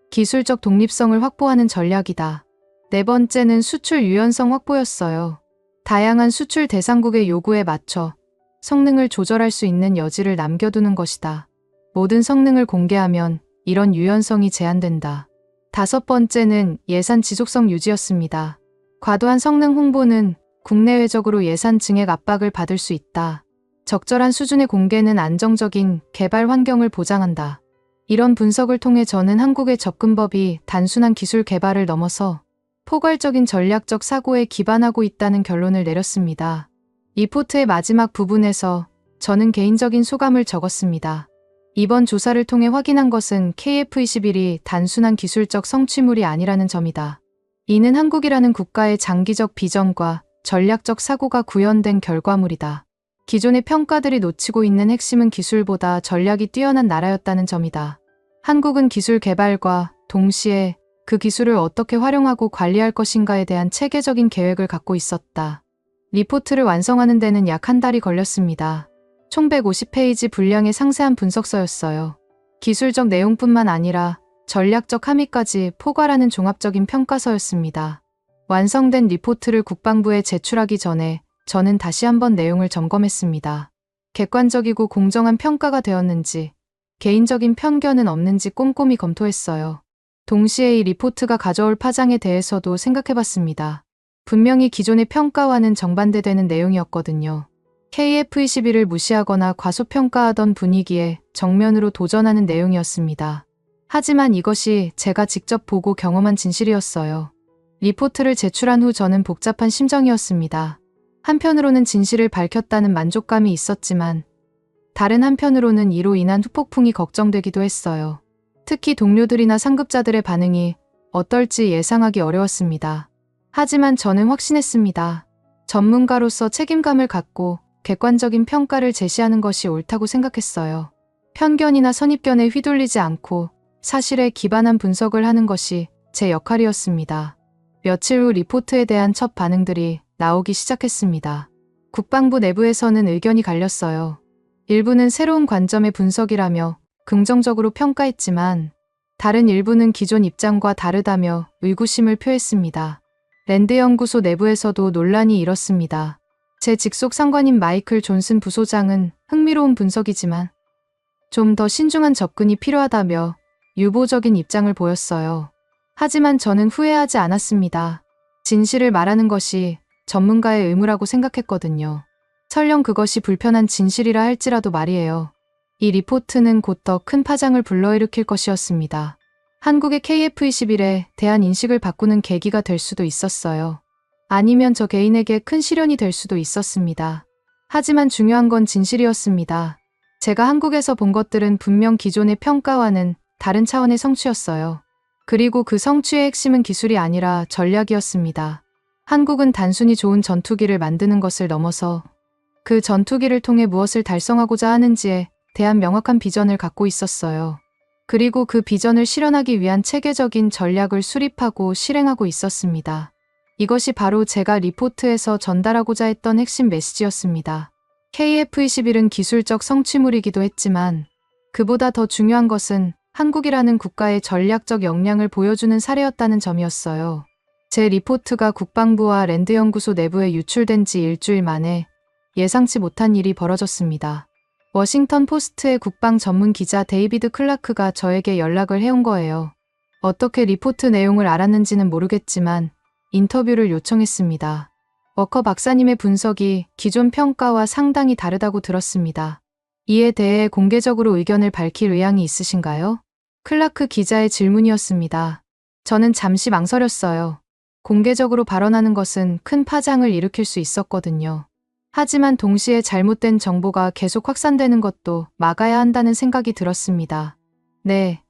기술적 독립성을 확보하는 전략이다. 네 번째는 수출 유연성 확보였어요. 다양한 수출 대상국의 요구에 맞춰 성능을 조절할 수 있는 여지를 남겨두는 것이다. 모든 성능을 공개하면 이런 유연성이 제한된다. 다섯 번째는 예산 지속성 유지였습니다. 과도한 성능 홍보는 국내외적으로 예산 증액 압박을 받을 수 있다. 적절한 수준의 공개는 안정적인 개발 환경을 보장한다. 이런 분석을 통해 저는 한국의 접근법이 단순한 기술 개발을 넘어서 포괄적인 전략적 사고에 기반하고 있다는 결론을 내렸습니다. 리포트의 마지막 부분에서 저는 개인적인 소감을 적었습니다. 이번 조사를 통해 확인한 것은 KF-21이 단순한 기술적 성취물이 아니라는 점이다. 이는 한국이라는 국가의 장기적 비전과 전략적 사고가 구현된 결과물이다. 기존의 평가들이 놓치고 있는 핵심은 기술보다 전략이 뛰어난 나라였다는 점이다. 한국은 기술 개발과 동시에 그 기술을 어떻게 활용하고 관리할 것인가에 대한 체계적인 계획을 갖고 있었다. 리포트를 완성하는 데는 약 한 달이 걸렸습니다. 총 150페이지 분량의 상세한 분석서였어요. 기술적 내용뿐만 아니라 전략적 함의까지 포괄하는 종합적인 평가서였습니다. 완성된 리포트를 국방부에 제출하기 전에 저는 다시 한번 내용을 점검했습니다. 객관적이고 공정한 평가가 되었는지, 개인적인 편견은 없는지 꼼꼼히 검토했어요. 동시에 이 리포트가 가져올 파장에 대해서도 생각해봤습니다. 분명히 기존의 평가와는 정반대되는 내용이었거든요. KF-21을 무시하거나 과소평가하던 분위기에 정면으로 도전하는 내용이었습니다. 하지만 이것이 제가 직접 보고 경험한 진실이었어요. 리포트를 제출한 후 저는 복잡한 심정이었습니다. 한편으로는 진실을 밝혔다는 만족감이 있었지만 다른 한편으로는 이로 인한 후폭풍이 걱정되기도 했어요. 특히 동료들이나 상급자들의 반응이 어떨지 예상하기 어려웠습니다. 하지만 저는 확신했습니다. 전문가로서 책임감을 갖고 객관적인 평가를 제시하는 것이 옳다고 생각했어요. 편견이나 선입견에 휘둘리지 않고 사실에 기반한 분석을 하는 것이 제 역할이었습니다. 며칠 후 리포트에 대한 첫 반응들이 나오기 시작했습니다. 국방부 내부에서는 의견이 갈렸어요. 일부는 새로운 관점의 분석이라며 긍정적으로 평가했지만 다른 일부는 기존 입장과 다르다며 의구심을 표했습니다. 랜드 연구소 내부에서도 논란이 일었습니다. 제 직속 상관인 마이클 존슨 부소장은 흥미로운 분석이지만 좀 더 신중한 접근이 필요하다며 유보적인 입장을 보였어요. 하지만 저는 후회하지 않았습니다. 진실을 말하는 것이 전문가의 의무라고 생각했거든요. 설령 그것이 불편한 진실이라 할지라도 말이에요. 이 리포트는 곧 더 큰 파장을 불러일으킬 것이었습니다. 한국의 KF-21에 대한 인식을 바꾸는 계기가 될 수도 있었어요. 아니면 저 개인에게 큰 시련이 될 수도 있었습니다. 하지만 중요한 건 진실이었습니다. 제가 한국에서 본 것들은 분명 기존의 평가와는 다른 차원의 성취였어요. 그리고 그 성취의 핵심은 기술이 아니라 전략이었습니다. 한국은 단순히 좋은 전투기를 만드는 것을 넘어서 그 전투기를 통해 무엇을 달성하고자 하는지에 대한 명확한 비전을 갖고 있었어요. 그리고 그 비전을 실현하기 위한 체계적인 전략을 수립하고 실행하고 있었습니다. 이것이 바로 제가 리포트에서 전달하고자 했던 핵심 메시지였습니다. KF-21은 기술적 성취물이기도 했지만 그보다 더 중요한 것은 한국이라는 국가의 전략적 역량을 보여주는 사례였다는 점이었어요. 제 리포트가 국방부와 랜드연구소 내부에 유출된 지 일주일 만에 예상치 못한 일이 벌어졌습니다. 워싱턴 포스트의 국방 전문 기자 데이비드 클라크가 저에게 연락을 해온 거예요. 어떻게 리포트 내용을 알았는지는 모르겠지만 인터뷰를 요청했습니다. 워커 박사님의 분석이 기존 평가와 상당히 다르다고 들었습니다. 이에 대해 공개적으로 의견을 밝힐 의향이 있으신가요? 클라크 기자의 질문이었습니다. 저는 잠시 망설였어요. 공개적으로 발언하는 것은 큰 파장을 일으킬 수 있었거든요. 하지만 동시에 잘못된 정보가 계속 확산되는 것도 막아야 한다는 생각이 들었습니다. 네,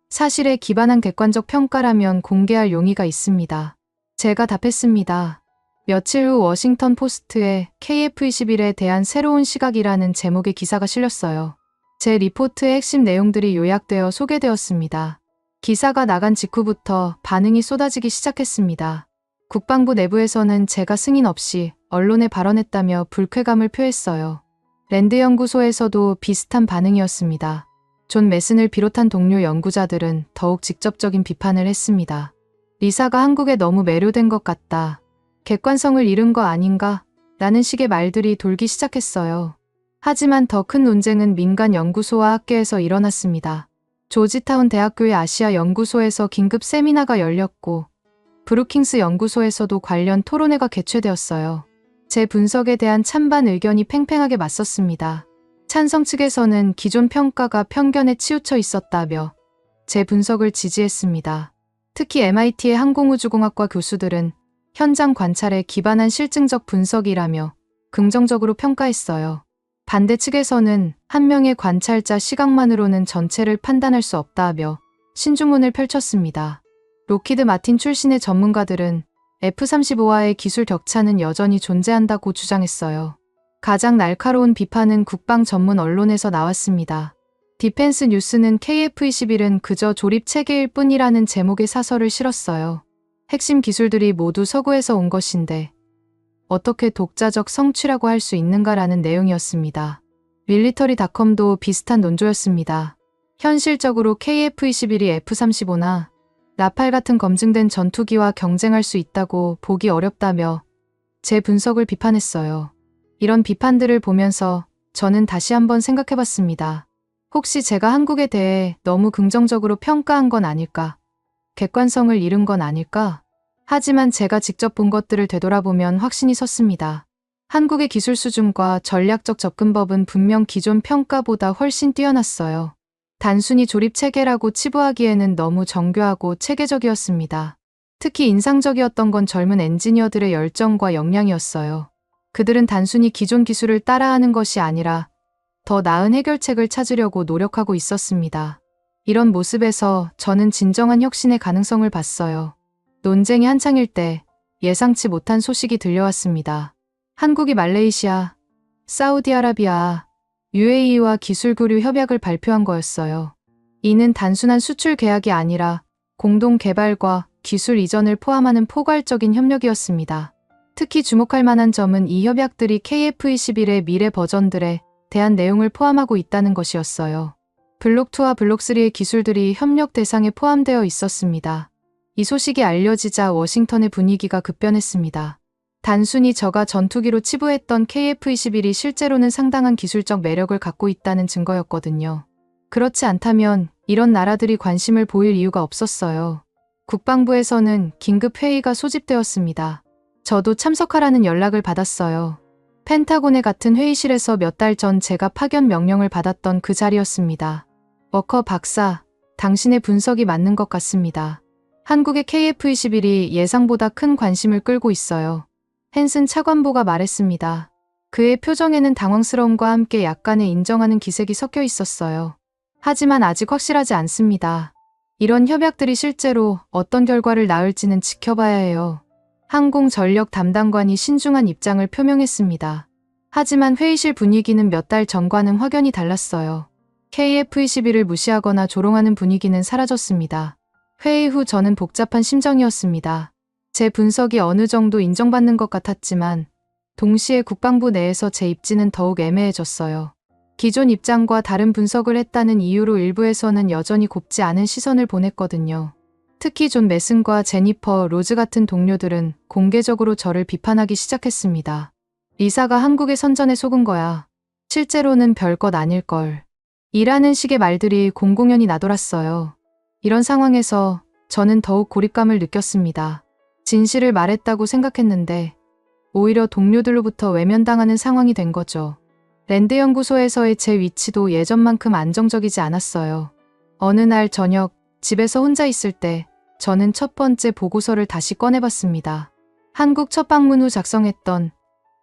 사실에 기반한 객관적 평가라면 공개할 용의가 있습니다. 제가 답했습니다. 며칠 후 워싱턴 포스트에 KF-21에 대한 새로운 시각이라는 제목의 기사가 실렸어요. 제 리포트의 핵심 내용들이 요약되어 소개되었습니다. 기사가 나간 직후부터 반응이 쏟아지기 시작했습니다. 국방부 내부에서는 제가 승인 없이 언론에 발언했다며 불쾌감을 표했어요. 랜드 연구소에서도 비슷한 반응이었습니다. 존 메슨을 비롯한 동료 연구자들은 더욱 직접적인 비판을 했습니다. 리사가 한국에 너무 매료된 것 같다. 객관성을 잃은 거 아닌가? 라는 식의 말들이 돌기 시작했어요. 하지만 더 큰 논쟁은 민간 연구소와 학계에서 일어났습니다. 조지타운 대학교의 아시아 연구소에서 긴급 세미나가 열렸고 브루킹스 연구소에서도 관련 토론회가 개최되었어요. 제 분석에 대한 찬반 의견이 팽팽하게 맞섰습니다. 찬성 측에서는 기존 평가가 편견에 치우쳐 있었다며 제 분석을 지지했습니다. 특히 MIT의 항공우주공학과 교수들은 현장 관찰에 기반한 실증적 분석이라며 긍정적으로 평가했어요. 반대 측에서는 한 명의 관찰자 시각만으로는 전체를 판단할 수 없다며 신중문을 펼쳤습니다. 로키드 마틴 출신의 전문가들은 F-35와의 기술 격차는 여전히 존재한다고 주장했어요. 가장 날카로운 비판은 국방 전문 언론에서 나왔습니다. 디펜스 뉴스는 KF-21은 그저 조립 체계일 뿐이라는 제목의 사설을 실었어요. 핵심 기술들이 모두 서구에서 온 것인데 어떻게 독자적 성취라고 할 수 있는가라는 내용이었습니다. 밀리터리닷컴도 비슷한 논조였습니다. 현실적으로 KF-21이 F-35나 라팔 같은 검증된 전투기와 경쟁할 수 있다고 보기 어렵다며 제 분석을 비판했어요. 이런 비판들을 보면서 저는 다시 한번 생각해봤습니다. 혹시 제가 한국에 대해 너무 긍정적으로 평가한 건 아닐까? 객관성을 잃은 건 아닐까? 하지만 제가 직접 본 것들을 되돌아보면 확신이 섰습니다. 한국의 기술 수준과 전략적 접근법은 분명 기존 평가보다 훨씬 뛰어났어요. 단순히 조립 체계라고 치부하기에는 너무 정교하고 체계적이었습니다. 특히 인상적이었던 건 젊은 엔지니어들의 열정과 역량이었어요. 그들은 단순히 기존 기술을 따라하는 것이 아니라 더 나은 해결책을 찾으려고 노력하고 있었습니다. 이런 모습에서 저는 진정한 혁신의 가능성을 봤어요. 논쟁이 한창일 때 예상치 못한 소식이 들려왔습니다. 한국이 말레이시아, 사우디아라비아, UAE와 기술 교류 협약을 발표한 거였어요. 이는 단순한 수출 계약이 아니라 공동 개발과 기술 이전을 포함하는 포괄적인 협력이었습니다. 특히 주목할 만한 점은 이 협약들이 KF-21의 미래 버전들에 대한 내용을 포함하고 있다는 것이었어요. 블록2와 블록3의 기술들이 협력 대상에 포함되어 있었습니다. 이 소식이 알려지자 워싱턴의 분위기가 급변했습니다. 단순히 저가 전투기로 치부했던 KF-21이 실제로는 상당한 기술적 매력을 갖고 있다는 증거였거든요. 그렇지 않다면 이런 나라들이 관심을 보일 이유가 없었어요. 국방부에서는 긴급 회의가 소집되었습니다. 저도 참석하라는 연락을 받았어요. 펜타곤의 같은 회의실에서 몇 달 전 제가 파견 명령을 받았던 그 자리였습니다. 워커 박사, 당신의 분석이 맞는 것 같습니다. 한국의 KF-21이 예상보다 큰 관심을 끌고 있어요. 헨슨 차관보가 말했습니다. 그의 표정에는 당황스러움과 함께 약간의 인정하는 기색이 섞여 있었어요. 하지만 아직 확실하지 않습니다. 이런 협약들이 실제로 어떤 결과를 낳을지는 지켜봐야 해요. 항공전력 담당관이 신중한 입장을 표명했습니다. 하지만 회의실 분위기는 몇 달 전과는 확연히 달랐어요. KF-21을 무시하거나 조롱하는 분위기는 사라졌습니다. 회의 후 저는 복잡한 심정이었습니다. 제 분석이 어느 정도 인정받는 것 같았지만 동시에 국방부 내에서 제 입지는 더욱 애매해졌어요. 기존 입장과 다른 분석을 했다는 이유로 일부에서는 여전히 곱지 않은 시선을 보냈거든요. 특히 존 메슨과 제니퍼 로즈 같은 동료들은 공개적으로 저를 비판하기 시작했습니다. 리사가 한국의 선전에 속은 거야. 실제로는 별것 아닐걸. 이라는 식의 말들이 공공연히 나돌았어요. 이런 상황에서 저는 더욱 고립감을 느꼈습니다. 진실을 말했다고 생각했는데 오히려 동료들로부터 외면당하는 상황이 된 거죠. 랜드연구소에서의 제 위치도 예전만큼 안정적이지 않았어요. 어느 날 저녁 집에서 혼자 있을 때 저는 첫 번째 보고서를 다시 꺼내봤습니다. 한국 첫 방문 후 작성했던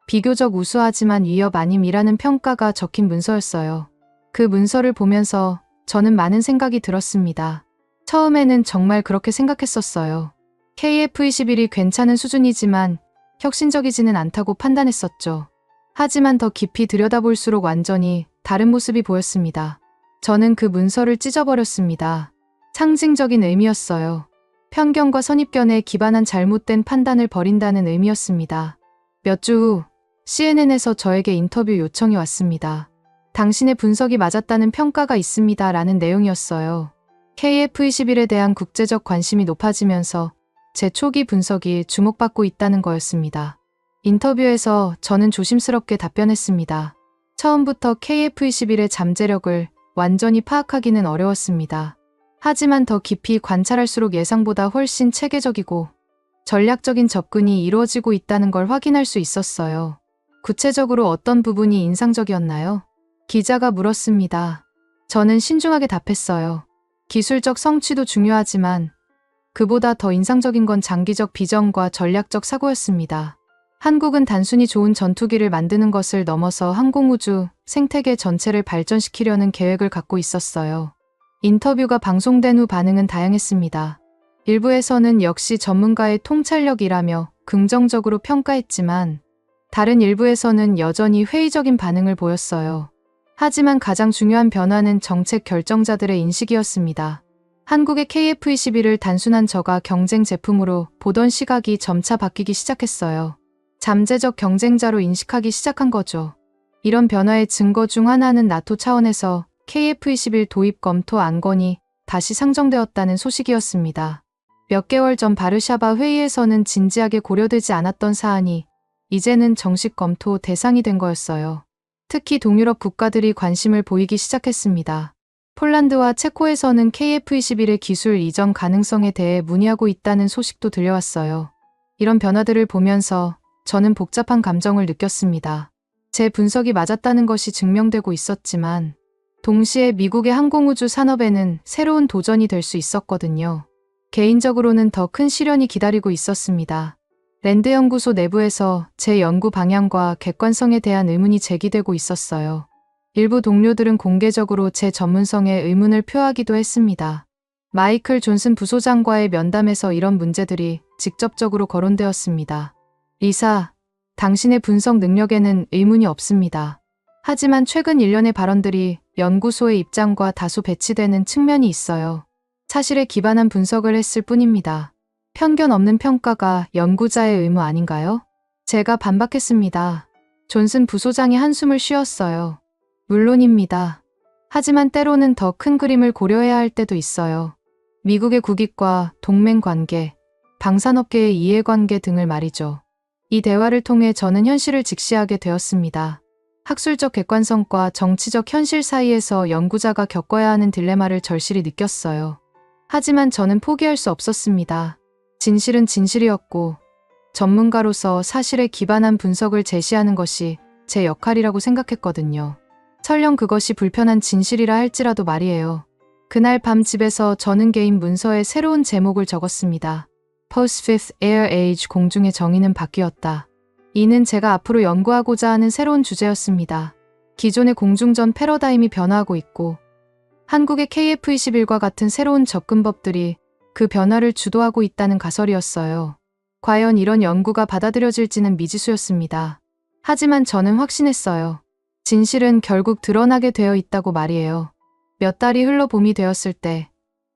비교적 우수하지만 위협 아님이라는 평가가 적힌 문서였어요. 그 문서를 보면서 저는 많은 생각이 들었습니다. 처음에는 정말 그렇게 생각했었어요. KF-21이 괜찮은 수준이지만 혁신적이지는 않다고 판단했었죠. 하지만 더 깊이 들여다볼수록 완전히 다른 모습이 보였습니다. 저는 그 문서를 찢어버렸습니다. 상징적인 의미였어요. 편견과 선입견에 기반한 잘못된 판단을 버린다는 의미였습니다. 몇 주 후 CNN에서 저에게 인터뷰 요청이 왔습니다. 당신의 분석이 맞았다는 평가가 있습니다. 라는 내용이었어요. KF-21에 대한 국제적 관심이 높아지면서 제 초기 분석이 주목받고 있다는 거였습니다. 인터뷰에서 저는 조심스럽게 답변했습니다. 처음부터 KF-21의 잠재력을 완전히 파악하기는 어려웠습니다. 하지만 더 깊이 관찰할수록 예상보다 훨씬 체계적이고 전략적인 접근이 이루어지고 있다는 걸 확인할 수 있었어요. 구체적으로 어떤 부분이 인상적이었나요? 기자가 물었습니다. 저는 신중하게 답했어요. 기술적 성취도 중요하지만 그보다 더 인상적인 건 장기적 비전과 전략적 사고였습니다. 한국은 단순히 좋은 전투기를 만드는 것을 넘어서 항공우주 생태계 전체를 발전시키려는 계획을 갖고 있었어요. 인터뷰가 방송된 후 반응은 다양했습니다. 일부에서는 역시 전문가의 통찰력이라며 긍정적으로 평가했지만 다른 일부에서는 여전히 회의적인 반응을 보였어요. 하지만 가장 중요한 변화는 정책 결정자들의 인식이었습니다. 한국의 KF-21을 단순한 저가 경쟁 제품으로 보던 시각이 점차 바뀌기 시작했어요. 잠재적 경쟁자로 인식하기 시작한 거죠. 이런 변화의 증거 중 하나는 나토 차원에서 KF21 도입 검토 안건이 다시 상정되었다는 소식이었습니다. 몇 개월 전 바르샤바 회의에서는 진지하게 고려되지 않았던 사안이 이제는 정식 검토 대상이 된 거였어요. 특히 동유럽 국가들이 관심을 보이기 시작했습니다. 폴란드와 체코에서는 KF21의 기술 이전 가능성에 대해 문의하고 있다는 소식도 들려왔어요. 이런 변화들을 보면서 저는 복잡한 감정을 느꼈습니다. 제 분석이 맞았다는 것이 증명되고 있었지만 동시에 미국의 항공우주 산업에는 새로운 도전이 될 수 있었거든요. 개인적으로는 더 큰 시련이 기다리고 있었습니다. 랜드 연구소 내부에서 제 연구 방향과 객관성에 대한 의문이 제기되고 있었어요. 일부 동료들은 공개적으로 제 전문성에 의문을 표하기도 했습니다. 마이클 존슨 부소장과의 면담에서 이런 문제들이 직접적으로 거론되었습니다. 리사, 당신의 분석 능력에는 의문이 없습니다. 하지만 최근 일련의 발언들이 연구소의 입장과 다소 배치되는 측면이 있어요. 사실에 기반한 분석을 했을 뿐입니다. 편견 없는 평가가 연구자의 의무 아닌가요? 제가 반박했습니다. 존슨 부소장이 한숨을 쉬었어요. 물론입니다. 하지만 때로는 더 큰 그림을 고려해야 할 때도 있어요. 미국의 국익과 동맹 관계, 방산업계의 이해관계 등을 말이죠. 이 대화를 통해 저는 현실을 직시하게 되었습니다. 학술적 객관성과 정치적 현실 사이에서 연구자가 겪어야 하는 딜레마를 절실히 느꼈어요. 하지만 저는 포기할 수 없었습니다. 진실은 진실이었고 전문가로서 사실에 기반한 분석을 제시하는 것이 제 역할이라고 생각했거든요. 설령 그것이 불편한 진실이라 할지라도 말이에요. 그날 밤 집에서 저는 개인 문서에 새로운 제목을 적었습니다. Post Fifth Air Age 공중의 정의는 바뀌었다. 이는 제가 앞으로 연구하고자 하는 새로운 주제였습니다. 기존의 공중전 패러다임이 변화하고 있고 한국의 KF21과 같은 새로운 접근법들이 그 변화를 주도하고 있다는 가설이었어요. 과연 이런 연구가 받아들여질지는 미지수였습니다. 하지만 저는 확신했어요. 진실은 결국 드러나게 되어 있다고 말이에요. 몇 달이 흘러 봄이 되었을 때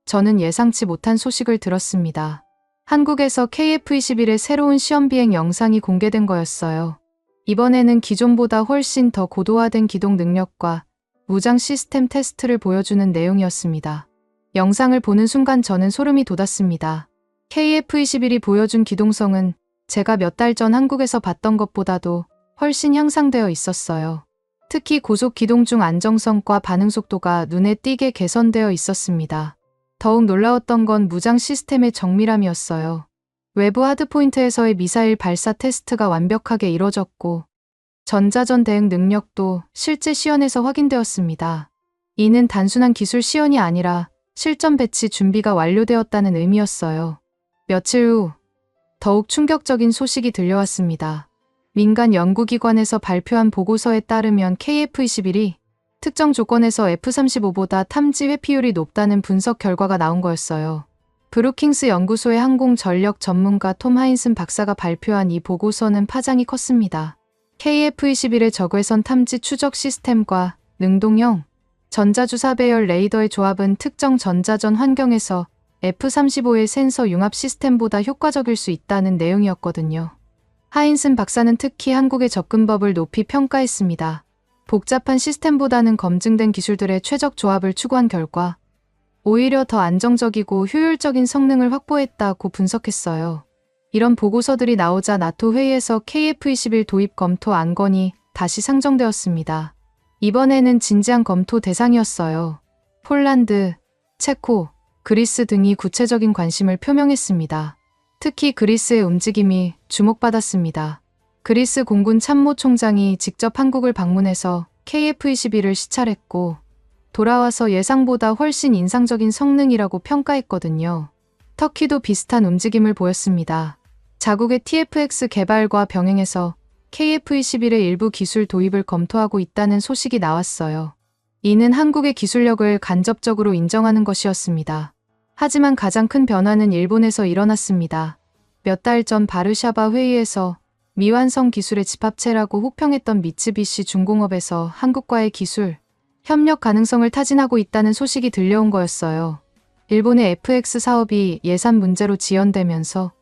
저는 예상치 못한 소식을 들었습니다. 한국에서 KF21의 새로운 시험 비행 영상이 공개된 거였어요. 이번에는 기존보다 훨씬 더 고도화된 기동 능력과 무장 시스템 테스트를 보여주는 내용이었습니다. 영상을 보는 순간 저는 소름이 돋았습니다. KF21이 보여준 기동성은 제가 몇 달 전 한국에서 봤던 것보다도 훨씬 향상되어 있었어요. 특히 고속 기동 중 안정성과 반응 속도가 눈에 띄게 개선되어 있었습니다. 더욱 놀라웠던 건 무장 시스템의 정밀함이었어요. 외부 하드포인트에서의 미사일 발사 테스트가 완벽하게 이뤄졌고 전자전 대응 능력도 실제 시연에서 확인되었습니다. 이는 단순한 기술 시연이 아니라 실전 배치 준비가 완료되었다는 의미였어요. 며칠 후 더욱 충격적인 소식이 들려왔습니다. 민간 연구기관에서 발표한 보고서에 따르면 KF21이 특정 조건에서 F-35보다 탐지 회피율이 높다는 분석 결과가 나온 거였어요. 브루킹스 연구소의 항공 전력 전문가 톰 하인슨 박사가 발표한 이 보고서는 파장이 컸습니다. KF21의 적외선 탐지 추적 시스템과 능동형 전자주사 배열 레이더의 조합은 특정 전자전 환경에서 F-35의 센서 융합 시스템보다 효과적일 수 있다는 내용이었거든요. 하인슨 박사는 특히 한국의 접근법을 높이 평가했습니다. 복잡한 시스템보다는 검증된 기술들의 최적 조합을 추구한 결과 오히려 더 안정적이고 효율적인 성능을 확보했다고 분석했어요. 이런 보고서들이 나오자 나토 회의에서 KF21 도입 검토 안건이 다시 상정되었습니다. 이번에는 진지한 검토 대상이었어요. 폴란드, 체코, 그리스 등이 구체적인 관심을 표명했습니다. 특히 그리스의 움직임이 주목받았습니다. 그리스 공군 참모총장이 직접 한국을 방문해서 KF21을 시찰했고 돌아와서 예상보다 훨씬 인상적인 성능이라고 평가했거든요. 터키도 비슷한 움직임을 보였습니다. 자국의 TFX 개발과 병행해서 KF21의 일부 기술 도입을 검토하고 있다는 소식이 나왔어요. 이는 한국의 기술력을 간접적으로 인정하는 것이었습니다. 하지만 가장 큰 변화는 일본에서 일어났습니다. 몇 달 전 바르샤바 회의에서 미완성 기술의 집합체라고 혹평했던 미쓰비시 중공업에서 한국과의 기술, 협력 가능성을 타진하고 있다는 소식이 들려온 거였어요. 일본의 FX 사업이 예산 문제로 지연되면서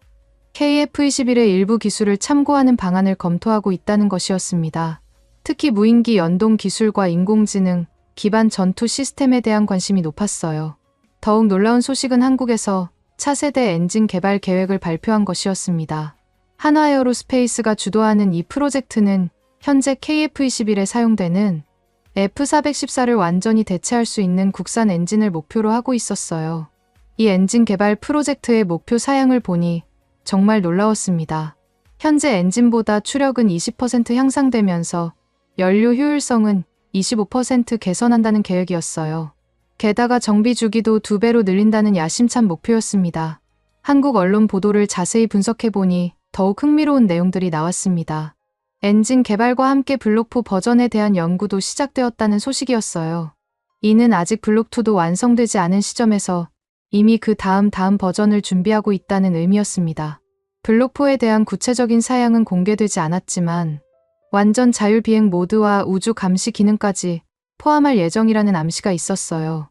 KF21의 일부 기술을 참고하는 방안을 검토하고 있다는 것이었습니다. 특히 무인기 연동 기술과 인공지능, 기반 전투 시스템에 대한 관심이 높았어요. 더욱 놀라운 소식은 한국에서 차세대 엔진 개발 계획을 발표한 것이었습니다. 한화에어로스페이스가 주도하는 이 프로젝트는 현재 KF-21에 사용되는 F414를 완전히 대체할 수 있는 국산 엔진을 목표로 하고 있었어요. 이 엔진 개발 프로젝트의 목표 사양을 보니 정말 놀라웠습니다. 현재 엔진보다 추력은 20% 향상되면서 연료 효율성은 25% 개선한다는 계획이었어요. 게다가 정비 주기도 2배로 늘린다는 야심찬 목표였습니다. 한국 언론 보도를 자세히 분석해보니 더욱 흥미로운 내용들이 나왔습니다. 엔진 개발과 함께 블록4 버전에 대한 연구도 시작되었다는 소식이었어요. 이는 아직 블록2도 완성되지 않은 시점에서 이미 그 다음 버전을 준비하고 있다는 의미였습니다. 블록4에 대한 구체적인 사양은 공개되지 않았지만 완전 자율 비행 모드와 우주 감시 기능까지 포함할 예정이라는 암시가 있었어요.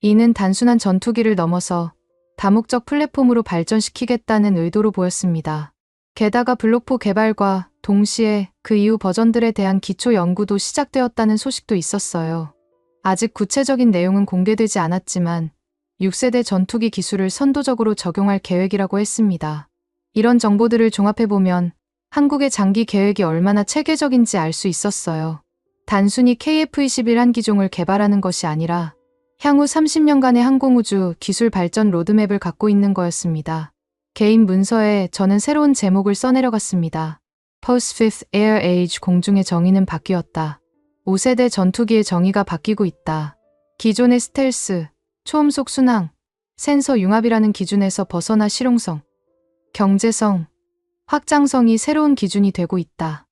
이는 단순한 전투기를 넘어서 다목적 플랫폼으로 발전시키겠다는 의도로 보였습니다. 게다가 블록4 개발과 동시에 그 이후 버전들에 대한 기초 연구도 시작되었다는 소식도 있었어요. 아직 구체적인 내용은 공개되지 않았지만 6세대 전투기 기술을 선도적으로 적용할 계획이라고 했습니다. 이런 정보들을 종합해보면 한국의 장기 계획이 얼마나 체계적인지 알 수 있었어요. 단순히 KF-21 한 기종을 개발하는 것이 아니라 향후 30년간의 항공우주 기술 발전 로드맵을 갖고 있는 거였습니다. 개인 문서에 저는 새로운 제목을 써내려갔습니다. Post-Fifth Air Age 공중의 정의는 바뀌었다. 5세대 전투기의 정의가 바뀌고 있다. 기존의 스텔스, 초음속 순항, 센서 융합이라는 기준에서 벗어나 실용성, 경제성, 확장성이 새로운 기준이 되고 있다.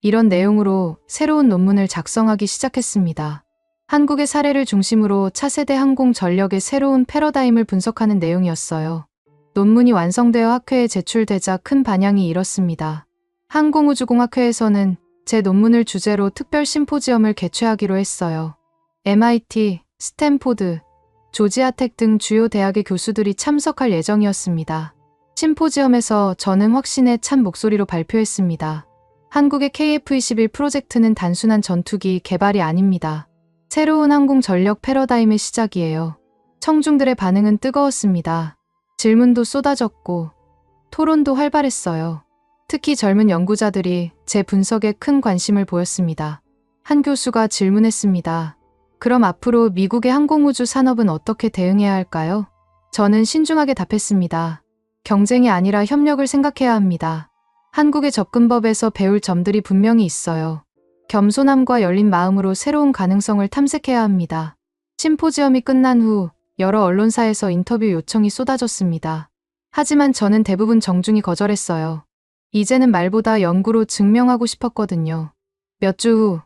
이런 내용으로 새로운 논문을 작성하기 시작했습니다. 한국의 사례를 중심으로 차세대 항공 전력의 새로운 패러다임을 분석하는 내용이었어요. 논문이 완성되어 학회에 제출되자 큰 반향이 일었습니다. 항공우주공학회에서는 제 논문을 주제로 특별 심포지엄을 개최하기로 했어요. MIT, 스탠포드, 조지아텍 등 주요 대학의 교수들이 참석할 예정이었습니다. 심포지엄에서 저는 확신에 찬 목소리로 발표했습니다. 한국의 KF-21 프로젝트는 단순한 전투기 개발이 아닙니다. 새로운 항공 전력 패러다임의 시작이에요. 청중들의 반응은 뜨거웠습니다. 질문도 쏟아졌고 토론도 활발했어요. 특히 젊은 연구자들이 제 분석에 큰 관심을 보였습니다. 한 교수가 질문했습니다. 그럼 앞으로 미국의 항공우주 산업은 어떻게 대응해야 할까요? 저는 신중하게 답했습니다. 경쟁이 아니라 협력을 생각해야 합니다. 한국의 접근법에서 배울 점들이 분명히 있어요. 겸손함과 열린 마음으로 새로운 가능성을 탐색해야 합니다. 심포지엄이 끝난 후 여러 언론사에서 인터뷰 요청이 쏟아졌습니다. 하지만 저는 대부분 정중히 거절했어요. 이제는 말보다 연구로 증명하고 싶었거든요. 몇 주 후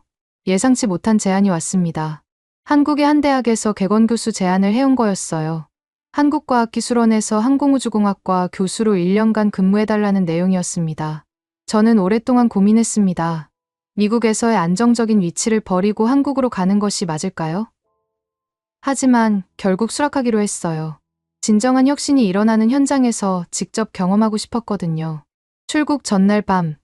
예상치 못한 제안이 왔습니다. 한국의 한 대학에서 객원 교수 제안을 해온 거였어요. 한국과학기술원에서 항공우주공학과 교수로 1년간 근무해달라는 내용이었습니다. 저는 오랫동안 고민했습니다. 미국에서의 안정적인 위치를 버리고 한국으로 가는 것이 맞을까요? 하지만 결국 수락하기로 했어요. 진정한 혁신이 일어나는 현장에서 직접 경험하고 싶었거든요. 출국 전날 밤,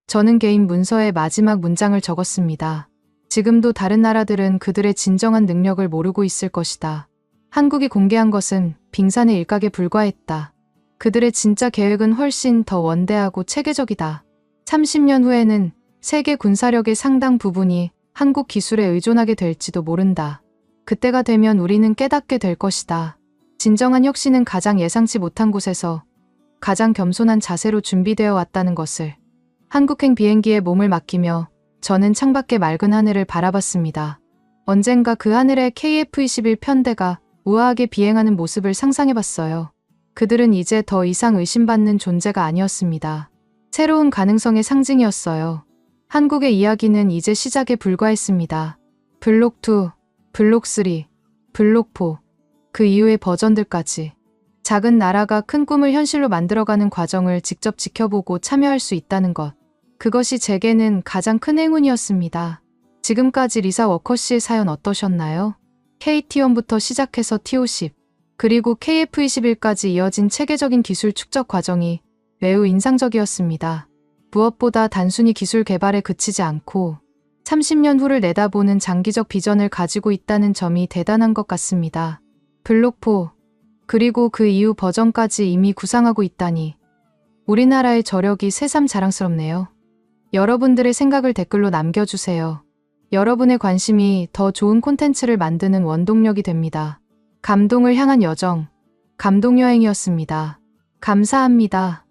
저는 개인 문서에 마지막 문장을 적었습니다. 지금도 다른 나라들은 그들의 진정한 능력을 모르고 있을 것이다. 한국이 공개한 것은 빙산의 일각에 불과했다. 그들의 진짜 계획은 훨씬 더 원대하고 체계적이다. 30년 후에는 세계 군사력의 상당 부분이 한국 기술에 의존하게 될지도 모른다. 그때가 되면 우리는 깨닫게 될 것이다. 진정한 혁신은 가장 예상치 못한 곳에서 가장 겸손한 자세로 준비되어 왔다는 것을. 한국행 비행기에 몸을 맡기며 저는 창밖의 맑은 하늘을 바라봤습니다. 언젠가 그 하늘에 KF-21 편대가 우아하게 비행하는 모습을 상상해봤어요. 그들은 이제 더 이상 의심받는 존재가 아니었습니다. 새로운 가능성의 상징이었어요. 한국의 이야기는 이제 시작에 불과했습니다. 블록2, 블록3, 블록4, 그 이후의 버전들까지. 작은 나라가 큰 꿈을 현실로 만들어가는 과정을 직접 지켜보고 참여할 수 있다는 것. 그것이 제게는 가장 큰 행운이었습니다. 지금까지 리사 워커 씨의 사연 어떠셨나요? KT1부터 시작해서 TO10, 그리고 KF-21까지 이어진 체계적인 기술 축적 과정이 매우 인상적이었습니다. 무엇보다 단순히 기술 개발에 그치지 않고 30년 후를 내다보는 장기적 비전을 가지고 있다는 점이 대단한 것 같습니다. 블록포, 그리고 그 이후 버전까지 이미 구상하고 있다니. 우리나라의 저력이 새삼 자랑스럽네요. 여러분들의 생각을 댓글로 남겨주세요. 여러분의 관심이 더 좋은 콘텐츠를 만드는 원동력이 됩니다. 감동을 향한 여정, 감동여행이었습니다. 감사합니다.